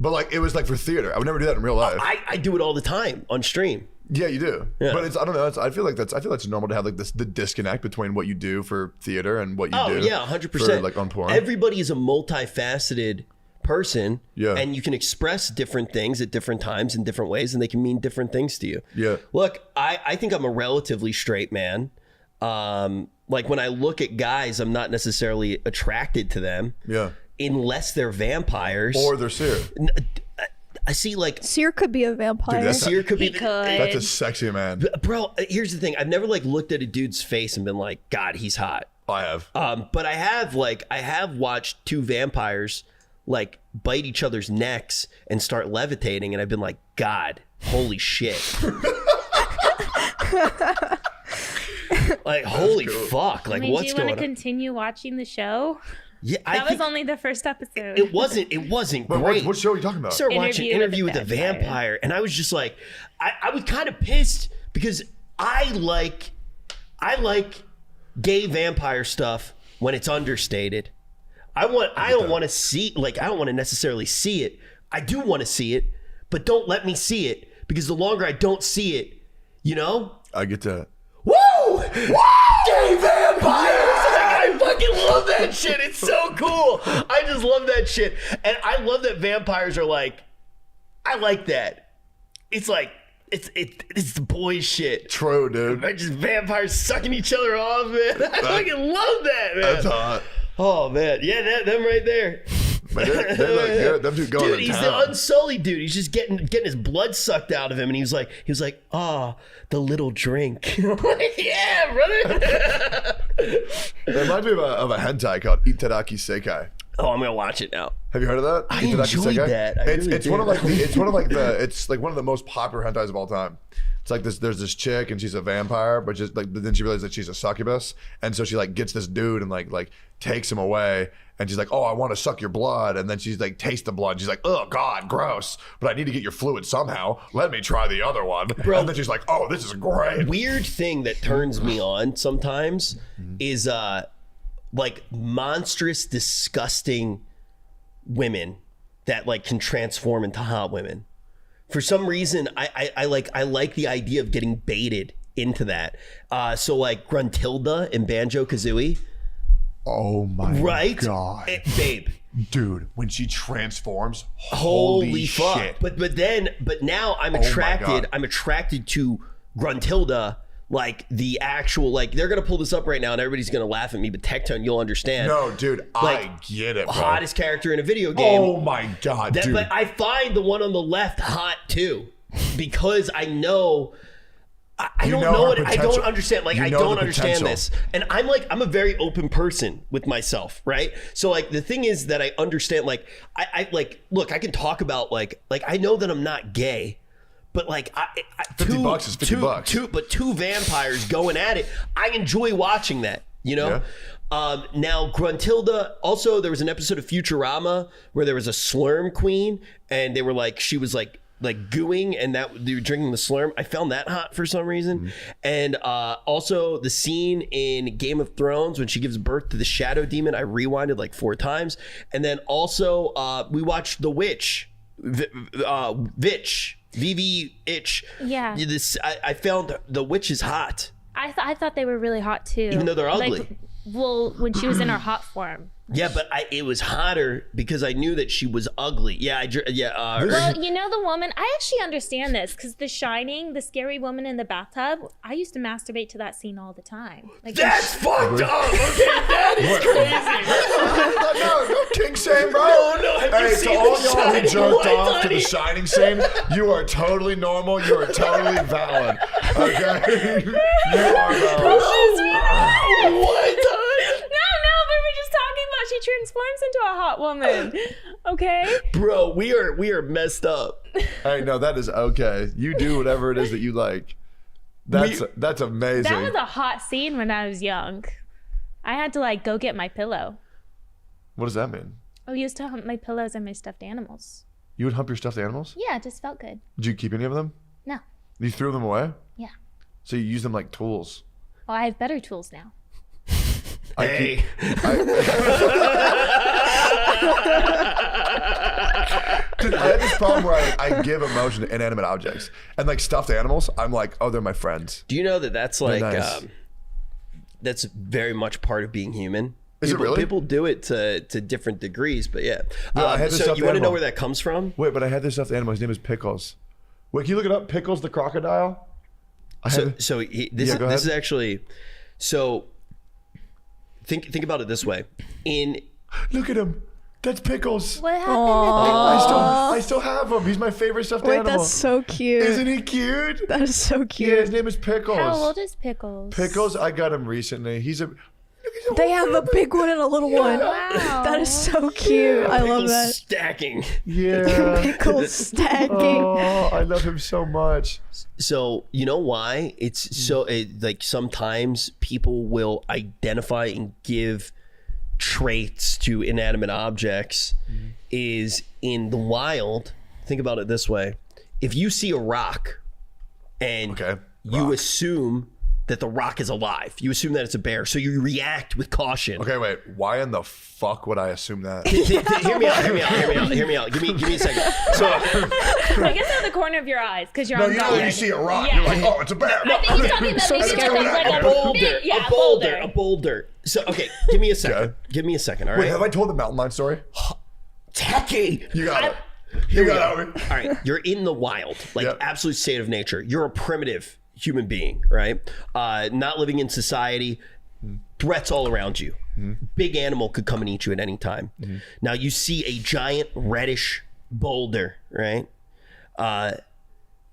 But like, it was like for theater. I would never do that in real life. I do it all the time on stream. Yeah, you do. Yeah. But it's, I don't know. I feel like that's normal to have like the disconnect between what you do for theater and what you Oh, do. yeah, 100%. For, like on porn. Everybody is a multifaceted person. Yeah. And you can express different things at different times in different ways, and they can mean different things to you. Yeah. Look, I think I'm a relatively straight man. Like when I look at guys, I'm not necessarily attracted to them. Yeah. Unless they're vampires. Or they're seer. I see, like, Seer could be a vampire. Dude, that's Seer could be. He could. That's a sexy man. Bro, here's the thing. I've never like looked at a dude's face and been like, God, he's hot. I have. But I have watched two vampires like bite each other's necks and start levitating, and I've been like, God, holy shit. Like, holy fuck. Like, I mean, what's do you going want to on? continue watching the show? Yeah, That was only the first episode. it wasn't But great. what show are you talking about? Started watching Interview with a Vampire, and I was just like, I was kind of pissed because I like gay vampire stuff when it's understated. I don't want to see, like, I don't want to necessarily see it. I do want to see it, but don't let me see it, because the longer I don't see it, you know? I get that. Woo! Gay vampires! I fucking love that shit. It's so cool. I just love that shit. And I love that vampires are like, I like that. It's like, it's the boy shit. True, dude. They're just vampires sucking each other off, man. I fucking love that, man. That's hot. Oh, man. Yeah, them right there. But they look good. Them two going Dude, to he's town. the unsullied dude. He's just getting his blood sucked out of him, and he was like, the little drink. Yeah, brother. It reminds me of a hentai called 𝓟𝓸𝓻𝓷𝓼𝓽𝓪. Oh, I'm gonna watch it now. Have you heard of that? I 𝓟𝓸𝓻𝓷𝓽𝓪 enjoyed that. I It's really one of like did. it's like one of the most popular hentais of all time. It's like this. There's this chick and she's a vampire, but then she realizes that she's a succubus, and so she like gets this dude and like takes him away, and she's like, oh, I want to suck your blood, and then she's like, taste the blood. She's like, oh God, gross, but I need to get your fluid somehow. Let me try the other one, Bro. and then she's like, oh, this is great. Weird thing that turns me on sometimes is like monstrous, disgusting women that like can transform into hot women. For some reason, I like the idea of getting baited into that. So like 𝓟𝓸𝓻𝓷𝓼𝓽𝓪 in Banjo-Kazooie. Oh my Right? God, Babe. dude, when she transforms, Holy fuck. shit. But now I'm my attracted. God. I'm attracted to 𝓟𝓚𝓷𝓻𝓷, like the actual, like they're gonna pull this up right now and everybody's gonna laugh at me, but Tectone, you'll understand. No, dude, I Like, get it, bro. Hottest character in a video game. Oh my God, dude. But I find the one on the left hot too, because I know. I don't know know her it. I potential. don't understand. Like, You I know don't the understand potential. this. And I'm a very open person with myself, right? So like the thing is that I understand, like, I like, look, I can talk about like I know that I'm not gay, but like $50 is $50. But two vampires going at it, I enjoy watching that, you know? Yeah. Now 𝓟𝓚𝓻𝓷𝓼𝓽𝓪, also there was an episode of Futurama where there was a slurm queen and they were like, she was like gooing, and that they were drinking the slurm. I found that hot for some reason. And also the scene in Game of Thrones when she gives birth to the shadow demon, I rewinded like 4 times. And then also we watched The Witch, VV-itch. Yeah. I found The Witch is hot, I thought they were really hot too. even though they're ugly. Like, well, when she was in her hot form. Yeah, but it was hotter because I knew that she was ugly. Yeah, Well, you know the woman, I actually understand this because The Shining, the scary woman in the bathtub, I used to masturbate to that scene all the time. Like, that's fucked up. Okay, that is crazy. no, king shame, bro. No, have you Hey, to seen all The y'all who Shining? jerked What, off to honey? the Shining scene, you are totally normal. You are totally valid. Okay, you are valid. What? No, but we're just talking about she transforms into a hot woman. Okay? Bro, we are messed up. Hey, no, that is okay. You do whatever it is that you like. That's amazing. That was a hot scene when I was young. I had to like go get my pillow. What does that mean? I used to hump my pillows and my stuffed animals. You would hump your stuffed animals? Yeah, it just felt good. Did you keep any of them? No. You threw them away? Yeah. So you use them like tools? Well, I have better tools now. Hey. Dude, I had this problem where I give emotion to inanimate objects. And like stuffed animals, I'm like, oh, they're my friends. Do you know that that's like nice. that's very much part of being human? Is it really? People do it to different degrees, but yeah. No, I had this so stuffed you want to know animal. where that comes from? Wait, but I had this stuffed animal. His name is Pickles. Wait, can you look it up? Pickles the crocodile? This go is ahead. actually so. Think about it this way. Look at him. That's Pickles. What happened I still have him. He's my favorite stuffed Wait, animal. that's so cute. Isn't he cute? That is so Yeah, cute. his name is Pickles. How old is Pickles? Pickles, I got him recently. He's a. They have a big one and a little one. Wow. That is so cute. I love Pickles that. stacking. Yeah. Pickles stacking. Oh, I love him so much. So you know why it's so like sometimes people will identify and give traits to inanimate objects is in the wild. Think about it this way: if you see a rock and Okay, you rock. assume that the rock is alive, you assume that it's a bear, so you react with caution. Okay, wait. Why in the fuck would I assume that? Hear me out. Give me a second. So I guess out of the corner of your eyes because you're No, on you know guard. when you see a rock, Yeah. you're like, oh, it's a bear. I think he's talking about maybe scary. like a boulder. So okay, give me a second. Okay. Give me a second. All Wait, right. have I told the mountain lion story? Tacky. You got it. You got it, homie. All right, you're in the wild, like Yep. absolute state of nature. You're a primitive human being, right? Not living in society. threats all around you. Big animal could come and eat you at any time. Now you see a giant reddish boulder, right?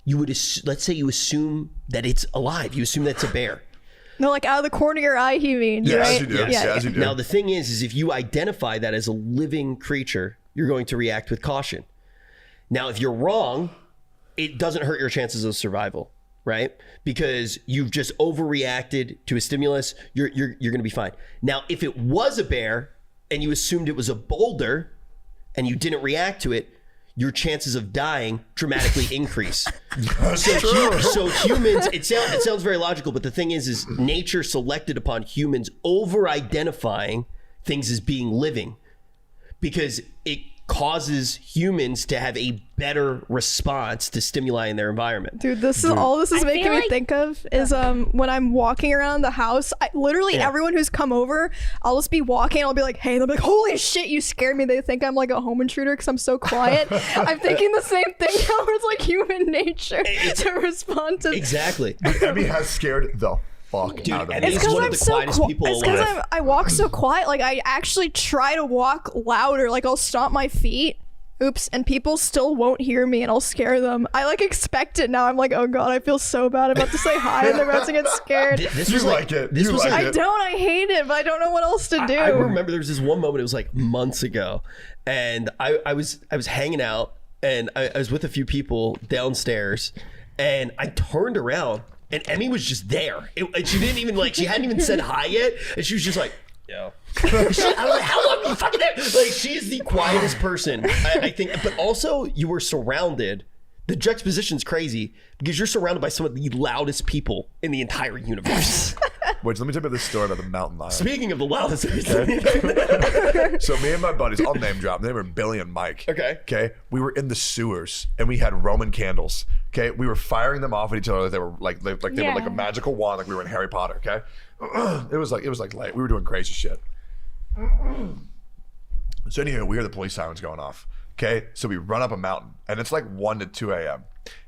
You would let's say you assume that it's alive. You assume that's a bear. No, like out of the corner of your eye, he means, Yes, right? you do. Yeah. Yes, you do. Now the thing is if you identify that as a living creature, you're going to react with caution. Now, if you're wrong, it doesn't hurt your chances of survival, right? Because you've just overreacted to a stimulus. You're going to be fine. Now, if it was a bear and you assumed it was a boulder and you didn't react to it, your chances of dying dramatically increase. So humans, it sounds very logical, but the thing is nature selected upon humans over-identifying things as being living because it causes humans to have a better response to stimuli in their environment. Dude, this is all this is I making feel me like- think of is when I'm walking around the house, literally everyone who's come over, I'll just be walking, I'll be like, hey, they'll be like, holy shit, you scared me. They think I'm like a home intruder because I'm so quiet. I'm thinking the same thing now where it's like human nature to respond to. Exactly. Emmy has scared the fuck out of me. Emmy's It's because one of I'm the so quietest people It's because alive. I walk so quiet. Like I actually try to walk louder. Like I'll stomp my feet. Oops, and people still won't hear me and I'll scare them. I like expect it now. I'm like, oh god, I feel so bad. I'm about to say hi and they're about to get scared. This You was like it. This You was like like it. I don't, I hate it, but I don't know what else to do. I remember there was this one moment, it was like months ago, and I was hanging out and I was with a few people downstairs and I turned around and Emmy was just there. And she didn't even she hadn't even said hi yet, and she was just like, yo. I was like, how long are you fucking there? Like, she is the quietest person, I think. But also, you were surrounded. The juxtaposition's crazy because you're surrounded by some of the loudest people in the entire universe. Wait, let me tell you about this story about the mountain lion. Speaking of the loudest, So me and my buddies, I'll name drop. They were Billy and Mike. Okay. Okay. We were in the sewers and we had Roman candles. Okay. We were firing them off at each other. They were like they were like a magical wand, like we were in Harry Potter. Okay. It was like late. We were doing crazy shit. So anyway, we hear the police sirens going off. Okay. So we run up a mountain and it's like 1 to 2 a.m.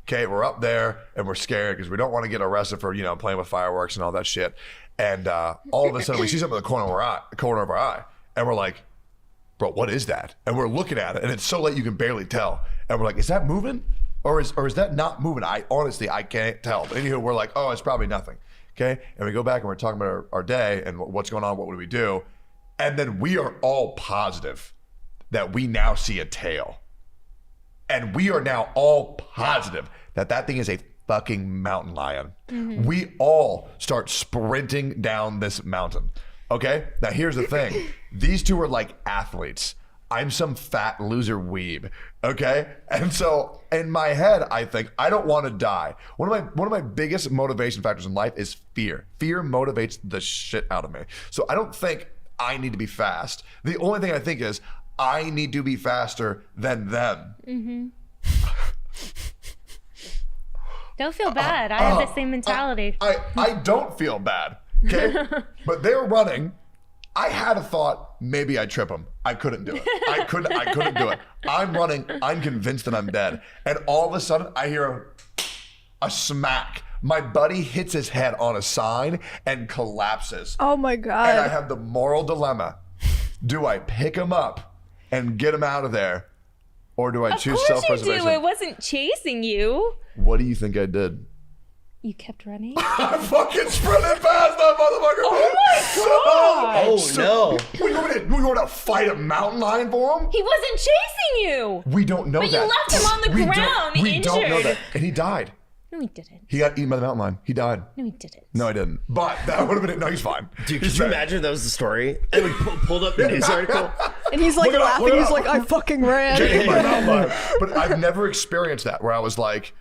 Okay. We're up there and we're scared because we don't want to get arrested for, playing with fireworks and all that shit. And all of a sudden we see something in the corner of our eye. And we're like, bro, what is that? And we're looking at it and it's so late you can barely tell. And we're like, is that moving? Or is that not moving? I can't tell. But anywho, we're like, oh, it's probably nothing. Okay. And we go back and we're talking about our day and what's going on, what would we do? And then we are all positive that we now see a tail. And we are now all positive that that thing is a fucking mountain lion. We all start sprinting down this mountain. Okay? Now here's the thing. These two are like athletes. I'm some fat loser weeb. Okay? And so in my head, I think I don't want to die. One of my biggest motivation factors in life is fear. Fear motivates the shit out of me. So I don't think I need to be fast. The only thing I think is I need to be faster than them. Don't feel bad. I have the same mentality. I don't feel bad, okay? But they were running. I had a thought, maybe I trip them. I couldn't do it. I couldn't do it. I'm running. I'm convinced that I'm dead. And all of a sudden, I hear a smack. My buddy hits his head on a sign and collapses. Oh my And I god. have the moral dilemma. Do I pick him up and get him out of there? Or do I Of choose course you self-preservation? do. It wasn't chasing you. What do you think I did? You kept running. I fucking sprinted past that motherfucker. Oh my god! Oh no. What, you want to fight a mountain lion for him? He wasn't chasing you. We don't know But that. you left him on the We don't- ground, We don't know injured. that. And he died. No, he didn't. He got eaten by the mountain lion. He died. No, he didn't. No, I didn't. But that would have been it. No, he's fine. Dude, He's could you fine. imagine if that was the story? And we pulled up the news article. And he's like Look it up, laughing. look it He's up. like, I fucking ran. Eaten by the mountain lion. But I've never experienced that where I was like,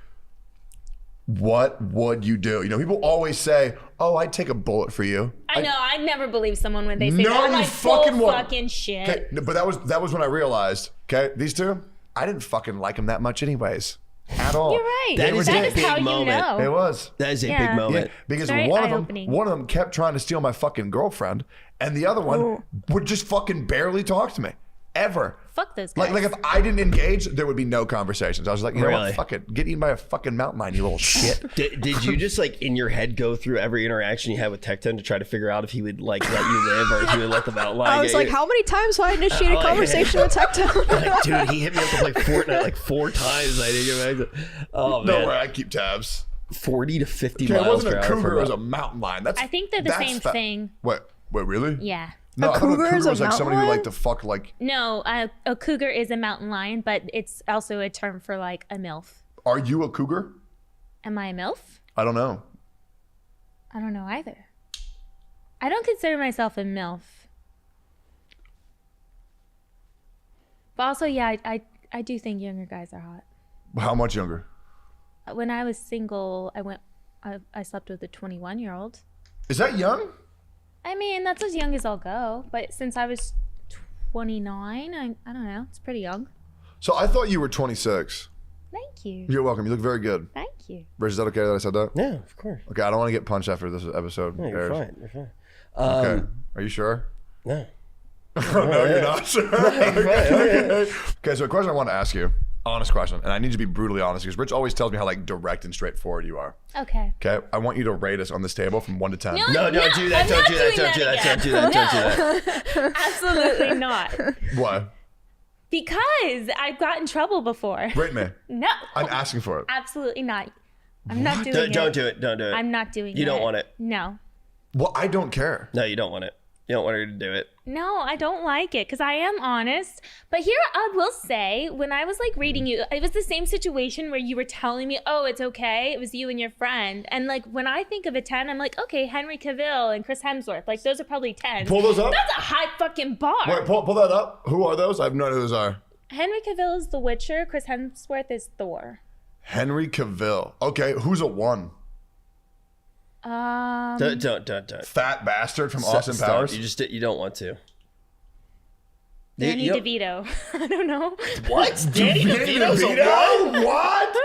what would you do? People always say, oh, I'd take a bullet for you. I know. I never believe someone when they say No, that. I'm you like, fucking bull won't. fucking shit. Okay, but that was when I realized, okay, these two, I didn't fucking like them that much anyways. At all. You're right. That is a That is big how you moment. know. It was. That is a Yeah. big moment. Yeah, because Very one of eye-opening. them kept trying to steal my fucking girlfriend, and the other one would just fucking barely talk to me. ever. Fuck those guys. Like if I didn't engage, there would be no conversations. I was like, you know Really? what? Fuck it. Get eaten by a fucking mountain lion, you little shit. Did you just like in your head go through every interaction you had with Tectone to try to figure out if he would like let you live or if he would let the mountain lion I was get like, you? how many times have I initiated a conversation with Tectone? Like, dude, he hit me up with like Fortnite like 4 times. I didn't get back to. Oh No man, way, I keep tabs. 40 to 50 Okay, it miles wasn't per a hour. cougar, it was a mountain lion. That's I think they're the same thing. Wait, really? Yeah. No, I thought cougar is a was like somebody who mountain liked to fuck like. No, a cougar is a mountain lion, but it's also a term for like a MILF. Are you a cougar? Am I a MILF? I don't know. I don't know either. I don't consider myself a MILF. But also, yeah, I do think younger guys are hot. How much younger? When I was single, I slept with a 21-year-old. Is that young? I mean, that's as young as I'll go. But since I was 29, I don't know. It's pretty young. So I thought you were 26. Thank you. You're welcome. You look very good. Thank you. Rich, is that okay that I said that? Yeah, of course. Okay, I don't want to get punched after this episode No, you're airs. fine. You're fine. Okay. Are you sure? No. No, you're not sure. Okay, so a question I want to ask you. Honest question. And I need you to be brutally honest because Rich always tells me how like direct and straightforward you are. Okay. Okay. I want you to rate us on this table from 1 to 10. No, don't do that. I'm Don't not do that. doing Don't do that. Don't do that. Don't do that. Absolutely not. Why? Because I've got in trouble before. Rate me. No. I'm asking for it. Absolutely not. I'm not doing it. Don't do it. Don't do it. I'm not doing it. You don't want it. No. Well, I don't care. No, you don't want it. You don't want her to do it. No, I don't like it because I am honest. But here I will say, when I was like reading you, it was the same situation where you were telling me, oh, it's okay. It was you and your friend. And like when I think of a 10, I'm like, okay, Henry Cavill and Chris Hemsworth. Like those are probably 10. Pull those up. That's a high fucking bar. Wait, pull that up. Who are those? I have no idea who those are. Henry Cavill is The Witcher. Chris Hemsworth is Thor. Henry Cavill. Okay, who's a 1? Don't. Fat bastard from Austin Stop. Powers. You don't want to. Danny You- DeVito. I don't know. What? Danny DeVito's a DeVito? What?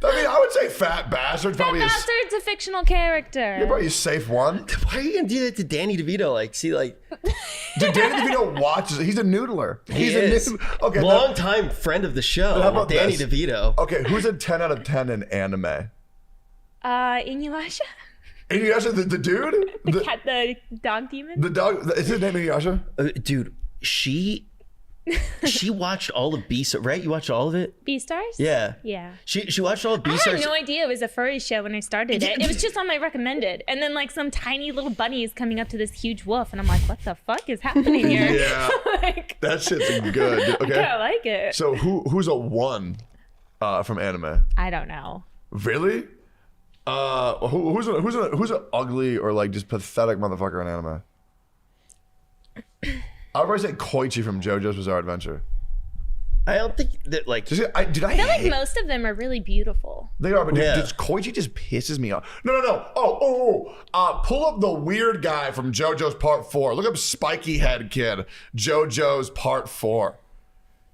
I mean, I would say fat bastard's probably a, Bastard's a fictional character. probably a safe 1. Why are you gonna do that to Danny DeVito? Like, see, like, Dude, Danny DeVito watches. He's a noodler. he He's is. a noodler. Okay, Long time friend of the show. how about Danny this? DeVito. okay, who's a 10 out of 10 in anime? Inuyasha? Inuyasha, the dude? The dog demon? The dog, is his name Inuyasha? Dude, she watched all of Beastars, right? You watched all of it? Beastars? Yeah. Yeah. She watched all of I Beastars. had no idea it was a furry show when I started it. It was just on my recommended. And then like some tiny little bunny is coming up to this huge wolf. And I'm like, what the fuck is happening here? Yeah. Like, That shit's good. I Okay. like it. So who's a 1 from anime? I don't know. Really? Who's an ugly or like just pathetic motherfucker in anime? I would probably say Koichi from JoJo's Bizarre Adventure. I don't think that, like, Did I I feel like hate? most of them are really beautiful. They are, but dude, Yeah. Koichi just pisses me off. No. Pull up the weird guy from JoJo's Part 4. Look up Spiky Head Kid, JoJo's Part 4.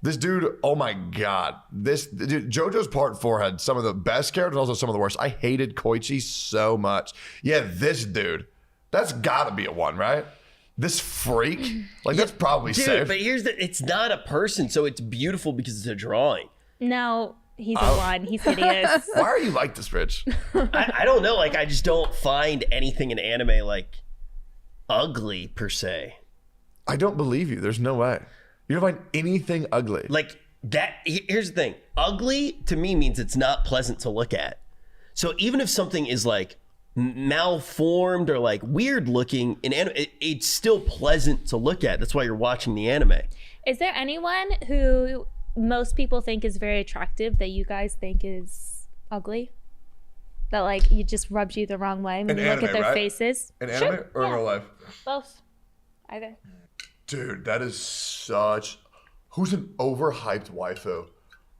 This dude, oh my God. This dude, JoJo's Part 4 had some of the best characters, also some of the worst. I hated Koichi so much. Yeah, this dude. That's gotta be a 1, right? This freak? Like, that's probably dude, safe. but it's not a person, so it's beautiful because it's a drawing. No, he's a one. He's hideous. Why are you like this, Rich? I don't know. Like, I just don't find anything in anime, like, ugly, per se. I don't believe you. There's no way. You don't find anything ugly. Like, that, here's the thing. Ugly, to me, means it's not pleasant to look at. So even if something is, like, malformed or, like, weird looking, in anime, it's still pleasant to look at. That's why you're watching the anime. Is there anyone who most people think is very attractive that you guys think is ugly? That like you just rubs you the wrong way when In you look anime, at their right? faces? In Sure, anime or in yeah. real life? Both. Either. Dude, that is such... Who's an overhyped waifu?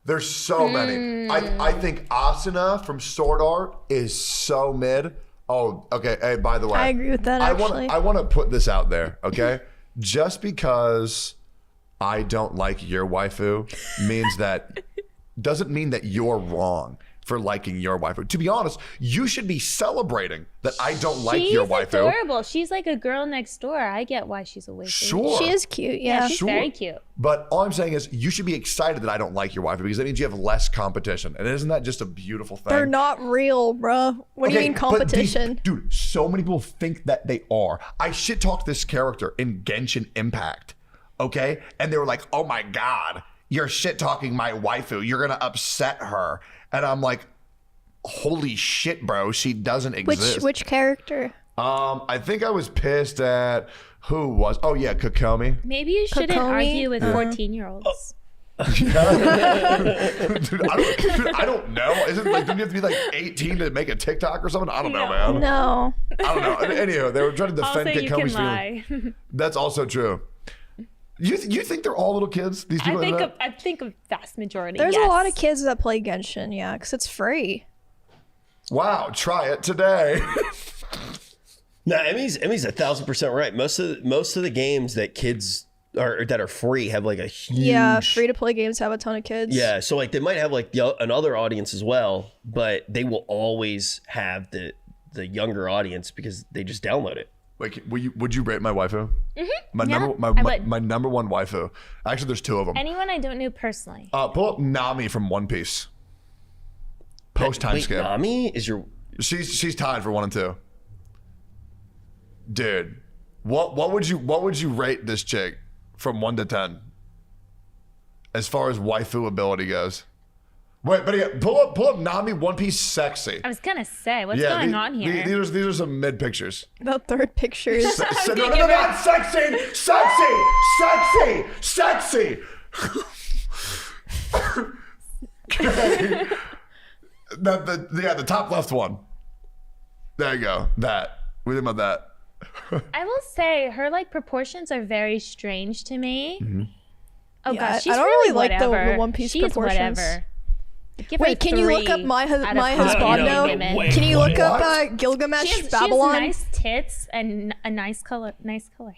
There's so many. I think Asuna from Sword Art is so mid. Oh, okay. Hey, by the way. I agree with that, actually. I want to put this out there, okay? Just because I don't like your waifu doesn't mean that you're wrong. for liking your waifu. To be honest, you should be celebrating that I don't like your waifu. She's adorable. She's like a girl next door. I get why she's a waifu. Sure. She is cute, yeah. She's very cute. But all I'm saying is you should be excited that I don't like your waifu because that means you have less competition. And isn't that just a beautiful thing? They're not real, bruh. What do you mean but competition? dude, so many people think that they are. I shit talked this character in Genshin Impact, okay? And they were like, oh my God, you're shit talking my waifu. You're going to upset her. And I'm like, holy shit, bro. She doesn't exist. Which character? I think I was pissed at Kokomi. Maybe you shouldn't Kokomi? argue with 14-year-olds. Dude, I don't know. Isn't like don't you have to be like 18 to make a TikTok or something? I don't know, man. No. I don't know. Anyhow, they were trying to defend Also, you can Kokomi's lie. feelings. That's also true. You think they're all little kids? These people. I think a vast majority. There's yes. a lot of kids that play Genshin, yeah, because it's free. Wow, try it today. No, Emmy's 1,000% right. Most of the games that kids that are free have like a huge Free to play games have a ton of kids. Yeah, so like they might have like another audience as well, but they will always have the younger audience because they just download it. Wait, would you rate my waifu? Mm-hmm. My number one waifu. Actually, there's two of them. Anyone I don't know personally. Pull up Nami from One Piece. Post time Wait, skip. Nami is your She's tied for 1 and 2. Dude, what would you rate this chick from 1 to 10 as far as waifu ability goes? Wait, but yeah, pull up Nami One Piece sexy. I was gonna say, what's going on here? These are some mid pictures. The third picture is No, not sexy, sexy. Okay. The top left one. There you go. That. What do you think about that? I will say her like proportions are very strange to me. Mm-hmm. Oh Yeah, gosh, she's I don't really really like the whatever. One Piece she's proportions. Whatever. Give her Wait, can you look up 3 my out of husbando? 5 women. Can you look up What? Gilgamesh She has Babylon? nice tits and a nice color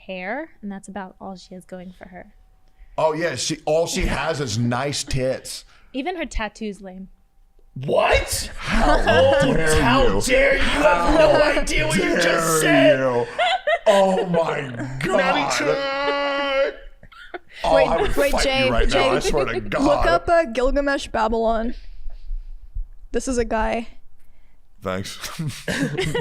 hair, and that's about all she has going for her. Oh yeah, all she has is nice tits. Even her tattoo's lame. what? How dare you? You have no idea what you just said. Oh my god. Oh, I would Wait, fight Jay, you right now, I Jay, swear to God. Look up Gilgamesh Babylon. This is a guy. Thanks.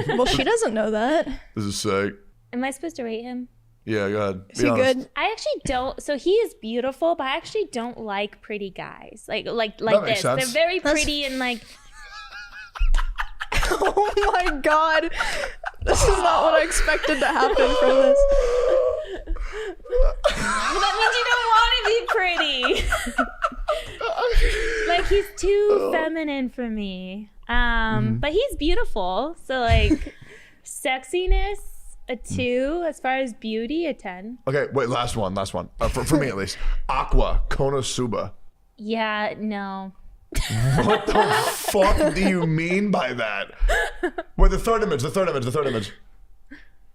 Well, she doesn't know that. This is sick. Am I supposed to rate him? Yeah, go ahead. Is he good? I actually don't. So he is beautiful, but I actually don't like pretty guys. Like makes this. sense. They're very pretty and like. Oh my god. This is not what I expected to happen from this. That means you don't want to be pretty. Like he's too feminine for me. But he's beautiful. So like sexiness, a 2. As far as beauty, a 10. Okay, wait, last one. For me at least. Aqua Konosuba. Yeah, no. What the fuck do you mean by that? Wait, the third image.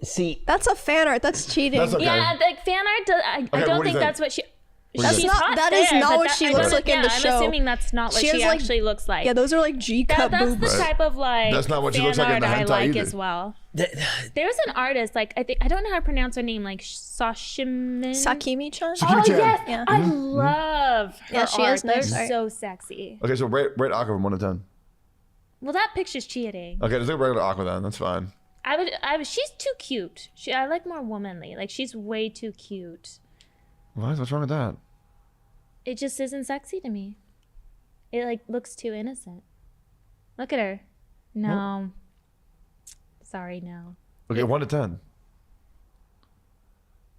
See, That's a fan art. That's cheating. That's okay. Yeah, like fan art. I what do don't you think think? that's what she. What do you She's think? hot That is there, not but what she looks like in the show. I'm assuming that's not what She she, has, like- actually looks like. Yeah, those are like G-cup that's boobs. the type of like. That's not what she fan looks like in art the I hentai like either. as well. that, There's an artist like I don't know how to pronounce her name, like Sashimin. Sakimi-chan? Sakimi- Oh Chan. yes, Yeah. I love her Yeah, she art. has nice They're art. so sexy. Okay, so rate Aqua from 1 to 10. Well, that picture's cheating. Okay, just do regular Aqua then. That's fine. I would. She's too cute. I like more womanly. Like she's way too cute. What? What's wrong with that? It just isn't sexy to me. It like looks too innocent. Look at her. No. Sorry, no. Okay, 1 to 10.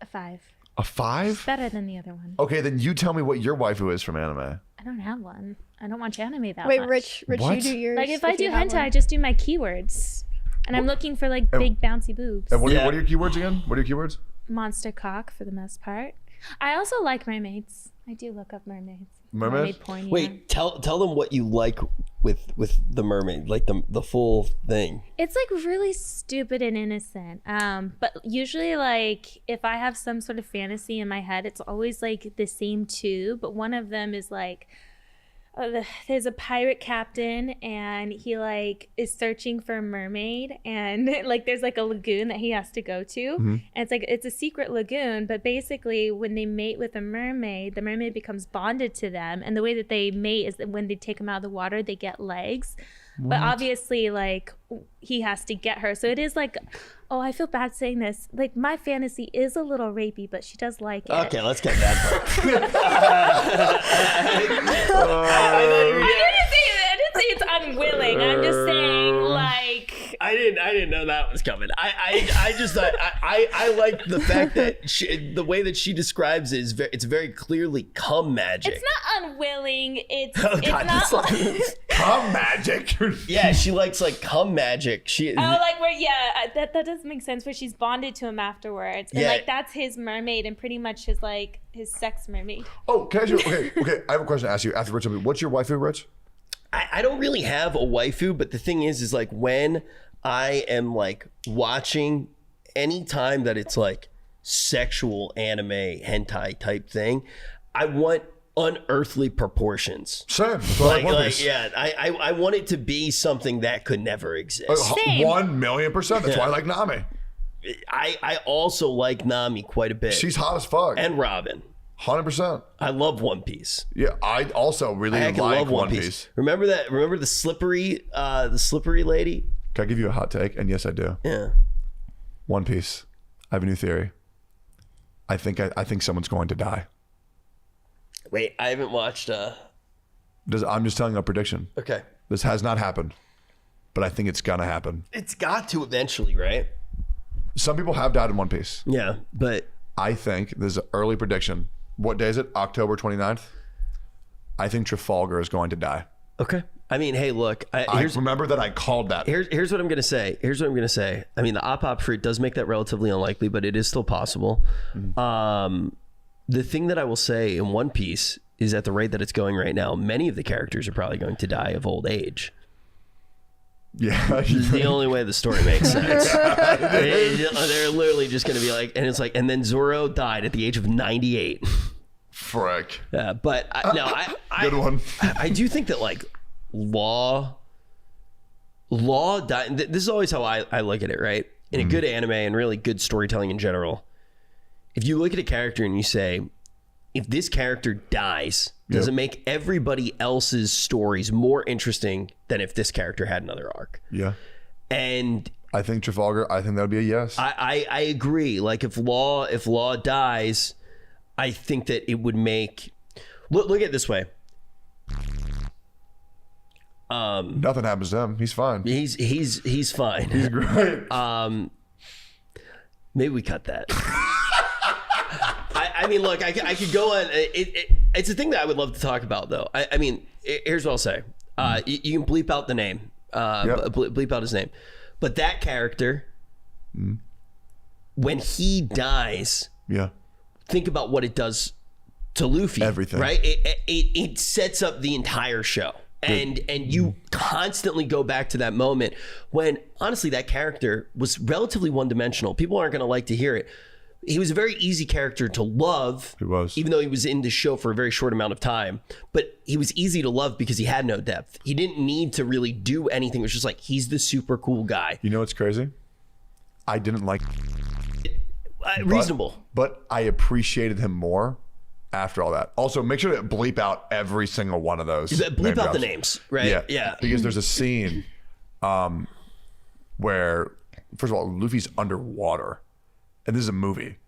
A 5. A 5? Better than the other one. Okay, then you tell me what your waifu is from anime. I don't have one. I don't watch anime that Wait, much. Rich, What? you do yours. Like if I do you have hentai, I one. just do my keywords. And I'm looking for like big bouncy boobs. And what Yeah. are your keywords again? What are your keywords? Monster cock for the most part. I also like mermaids. I do look up mermaids. Mermaids? Mermaid porn, yeah. wait, tell them what you like with the mermaid, like the full thing. It's like really stupid and innocent. But usually like if I have some sort of fantasy in my head, it's always like the same 2, but one of them is like there's a pirate captain, and he like is searching for a mermaid, and like there's like a lagoon that he has to go to, and it's a secret lagoon. But basically, when they mate with a mermaid, the mermaid becomes bonded to them, and the way that they mate is that when they take them out of the water, they get legs. But obviously, like, he has to get her. So it is like, oh, I feel bad saying this. Like, my fantasy is a little rapey, but she does like it. Okay, let's get that part. I didn't say it's unwilling. I'm just saying, like... I didn't know that was coming. I just thought I like the fact that the way that she describes it is it's very clearly cum magic. It's not unwilling. It's God, not like... Cum magic. Yeah, she likes like cum magic. Like where that does make sense. Where she's bonded to him afterwards, and like that's his mermaid, and pretty much his sex mermaid. Oh, can I ask you? Okay. I have a question to ask you after Rich. What's your waifu, Rich? I don't really have a waifu, but the thing is like when I am like watching any time that it's like sexual anime hentai type thing, I want unearthly proportions. Same. I want it to be something that could never exist. 1,000,000%. That's why I like Nami. I also like Nami quite a bit. She's hot as fuck. And Robin. 100%. I love One Piece. Yeah, I also really like One Piece. Remember that? Remember the slippery lady? Can I give you a hot take? And yes, I do. Yeah. One Piece. I have a new theory. I think someone's going to die. Wait, I haven't watched. I'm just telling you a prediction. Okay. This has not happened, but I think it's gonna happen. It's got to eventually, right? Some people have died in One Piece. Yeah, but I think this is an early prediction. What day is it? October 29th? I think Trafalgar is going to die. Okay. I mean, hey, look. I remember that I called that. Here's what I'm going to say. I mean, the op for it does make that relatively unlikely, but it is still possible. The thing that I will say in One Piece is at the rate that it's going right now, many of the characters are probably going to die of old age. Yeah. It's the only way the story makes sense. They're literally just going to be like, and it's like, and then Zoro died at the age of 98. Frick. Yeah, but good one. I do think that like law died. This is always how I look at it, right? In a good anime and really good storytelling in general, if you look at a character and you say, if this character dies, does it make everybody else's stories more interesting than if this character had another arc? Yeah. And I think Trafalgar, I think that would be a yes. I agree. Like if Law dies, I think that it would make look at it this way. Nothing happens to him. He's fine. He's fine. He's great. Maybe we cut that. I mean, look, I could go on. It's a thing that I would love to talk about, though. I mean, here's what I'll say. You can bleep out the name. Bleep out his name. But that character, when he dies, think about what it does to Luffy. Everything. Right? It sets up the entire show. And you constantly go back to that moment when, honestly, that character was relatively one-dimensional. People aren't going to like to hear it. He was a very easy character to love. He was. Even though he was in the show for a very short amount of time. But he was easy to love because he had no depth. He didn't need to really do anything. It was just like, he's the super cool guy. You know what's crazy? I didn't like... reasonable. But I appreciated him more after all that. Also, make sure to bleep out every single one of those. Bleep out the names, right? Yeah. Because there's a scene where, first of all, Luffy's underwater. And this is a movie.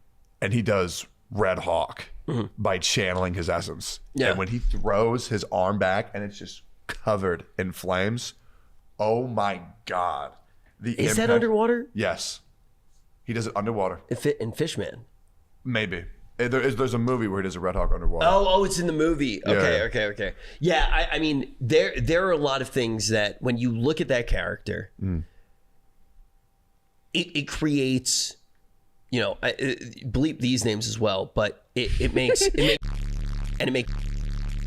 And he does Red Hawk by channeling his essence. Yeah. And when he throws his arm back and it's just covered in flames, oh my God. Is that underwater? Yes. He does it underwater. In Fishman? Maybe. There's a movie where he does a Red Hawk underwater. Oh, it's in the movie. Okay. Yeah, I mean, there are a lot of things that when you look at that character, it creates, bleep these names as well, but it makes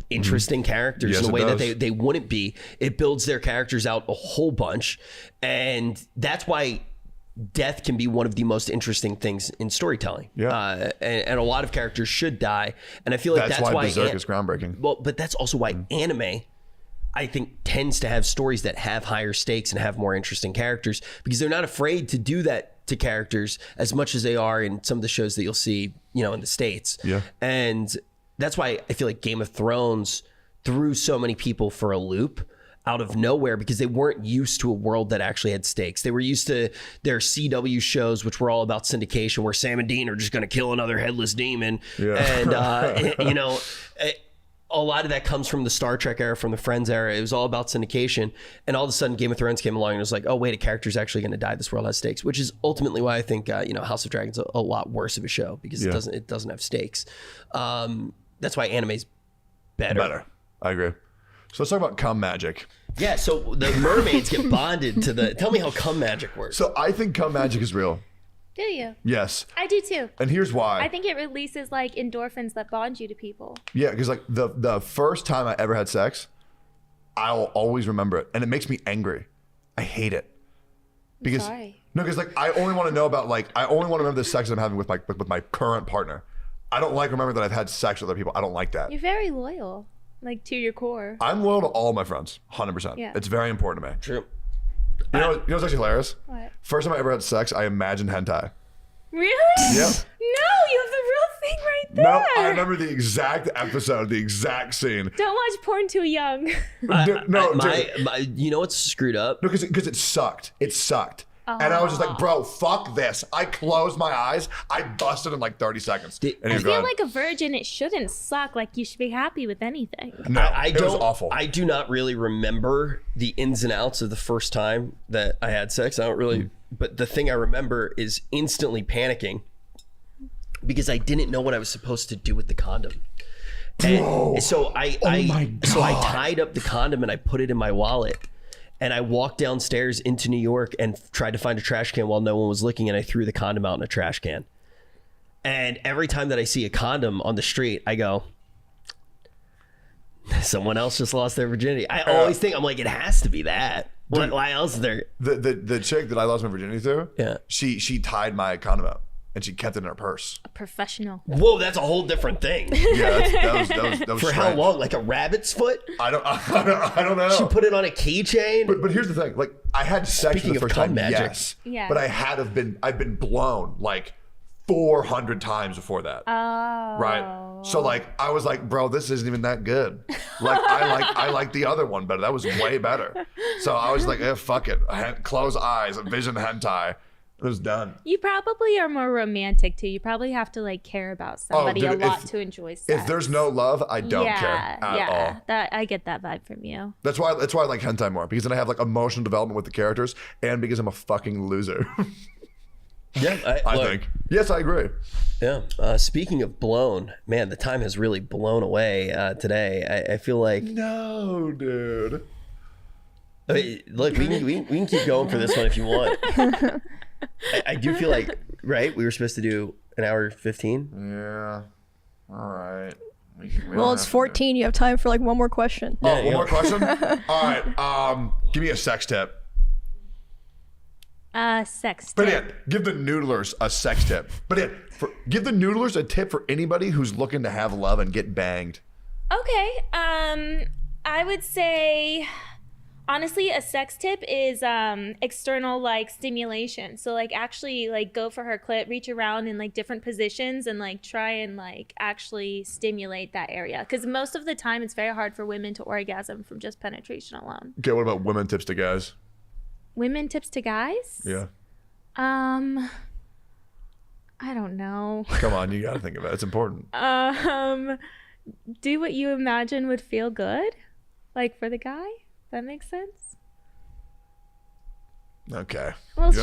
interesting characters in a way that they wouldn't be. It builds their characters out a whole bunch, and that's why death can be one of the most interesting things in storytelling. Yeah. And a lot of characters should die. And I feel like that's why Berserk is groundbreaking. Well, but that's also why anime, I think, tends to have stories that have higher stakes and have more interesting characters, because they're not afraid to do that to characters as much as they are in some of the shows that you'll see, in the States. Yeah. And that's why I feel like Game of Thrones threw so many people for a loop out of nowhere, because they weren't used to a world that actually had stakes. They were used to their CW shows, which were all about syndication, where Sam and Dean are just going to kill another headless demon. Yeah. And, a lot of that comes from the Star Trek era, from the Friends era. It was all about syndication. And all of a sudden Game of Thrones came along and it was like, oh, wait, a character's actually going to die. This world has stakes, which is ultimately why I think, House of Dragons a lot worse of a show, because it doesn't have stakes. That's why anime's better. I agree. So let's talk about cum magic. Yeah, so the mermaids get bonded to the... Tell me how cum magic works. So I think cum magic is real. Do you? Yes. I do too. And here's why. I think it releases like endorphins that bond you to people. Yeah, because like the first time I ever had sex, I'll always remember it. And it makes me angry. I hate it. Because Sorry. No, because like I only want to know about I only want to remember the sex I'm having with my current partner. I don't like remembering that I've had sex with other people. I don't like that. You're very loyal, like to your core. I'm loyal to all my friends, 100%. Yeah. It's very important to me. True. You know what's actually hilarious? What? First time I ever had sex, I imagined hentai. Really? Yep. No, you have the real thing right there. No, I remember the exact episode, the exact scene. Don't watch porn too young. You know what's screwed up? No, because it sucked. It sucked. And I was just like, bro, fuck this. I closed my eyes. I busted in like 30 seconds. And I feel like a virgin, it shouldn't suck. Like you should be happy with anything. No, it was awful. I do not really remember the ins and outs of the first time that I had sex. I don't really, but the thing I remember is instantly panicking because I didn't know what I was supposed to do with the condom. And so I tied up the condom and I put it in my wallet. And I walked downstairs into New York and tried to find a trash can while no one was looking, and I threw the condom out in a trash can. And every time that I see a condom on the street, I go, someone else just lost their virginity. I always think, I'm like, it has to be that. Why else is there? The chick that I lost my virginity to, she tied my condom out. And she kept it in her purse. A professional. Whoa, that's a whole different thing. Yeah, that was For strange. how long? Like a rabbit's foot? I don't know. She put it on a keychain. But here's the thing: like I had sex for the first time, magic. yes. Yeah. But I've been blown like 400 times before that. Oh. Right. So like I was like, bro, this isn't even that good. Like I like the other one better. That was way better. So I was like, fuck it. Close eyes, vision hentai. It was done. You probably are more romantic too. You probably have to like care about somebody a lot to enjoy sex. If there's no love, I don't care at all. That I get that vibe from you. That's why I like hentai more, because then I have like emotional development with the characters, and because I'm a fucking loser. Yeah, I think. Yes, I agree. Yeah. Speaking of blown, man, the time has really blown away today. I feel like no, dude. I mean, look, we can keep going for this one if you want. I do feel like, right? We were supposed to do an hour 15. Yeah. All right. Well, it's 14. You have time for like one more question. One more question? All right. Give me a sex tip. Sex tip. Brilliant. Give the noodlers a sex tip. Brilliant. Give the noodlers a tip for anybody who's looking to have love and get banged. Okay. I would say, honestly, a sex tip is external like stimulation. So like actually like go for her clit, reach around in like different positions and like try and like actually stimulate that area. Because most of the time it's very hard for women to orgasm from just penetration alone. Okay, what about women tips to guys? Women tips to guys? Yeah. I don't know. Come on, you gotta think about it. It's important. Do what you imagine would feel good, like for the guy. That makes sense. Okay. Well, what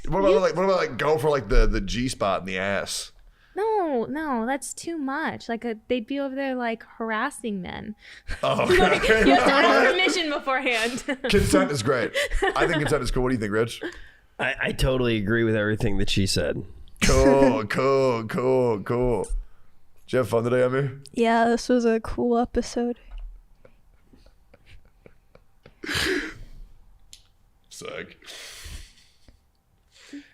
about like go for like the G spot in the ass? No, that's too much. Like they'd be over there like harassing men. Oh, okay. You have to ask permission beforehand. Consent is great. I think consent is cool. What do you think, Rich? I totally agree with everything that she said. Cool. Did you have fun today, Emiru? Yeah, this was a cool episode. Sick.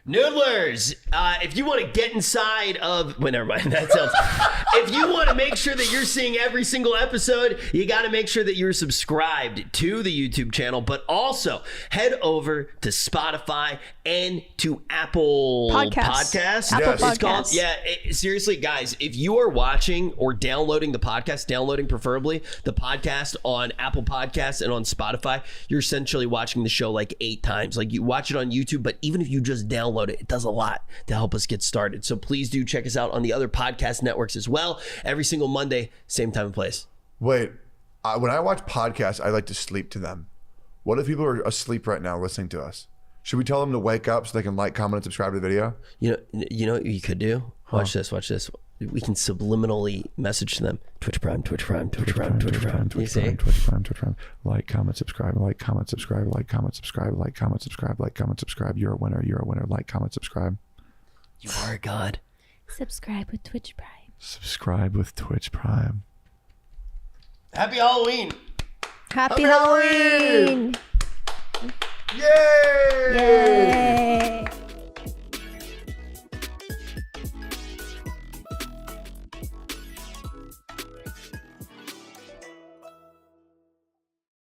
Noodlers, if you want to get inside of... Well, never mind. That sounds... If you want to make sure that you're seeing every single episode, you got to make sure that you're subscribed to the YouTube channel, but also head over to Spotify and to Apple Podcasts. Apple Yes. It's called, Podcasts. seriously, guys, if you are watching or downloading the podcast, downloading preferably the podcast on Apple Podcasts and on Spotify, you're essentially watching the show like 8 times. Like you watch it on YouTube, but even if you just download it, it does a lot to help us get started. So please do check us out on the other podcast networks as well. Every single Monday, same time and place. Wait, when I watch podcasts, I like to sleep to them. What if people are asleep right now listening to us? Should we tell them to wake up so they can like, comment, and subscribe to the video? You know what you could do? Watch this. We can subliminally message to them. Twitch Prime. You see? Twitch Prime. Like, comment, subscribe. Like, comment, subscribe. Like, comment, subscribe. Like, comment, subscribe. Like, comment, subscribe. You're a winner. Like, comment, subscribe. You are a god. Subscribe with Twitch Prime. Subscribe with Twitch Prime. Happy Halloween. Happy Halloween! Yay! Yay!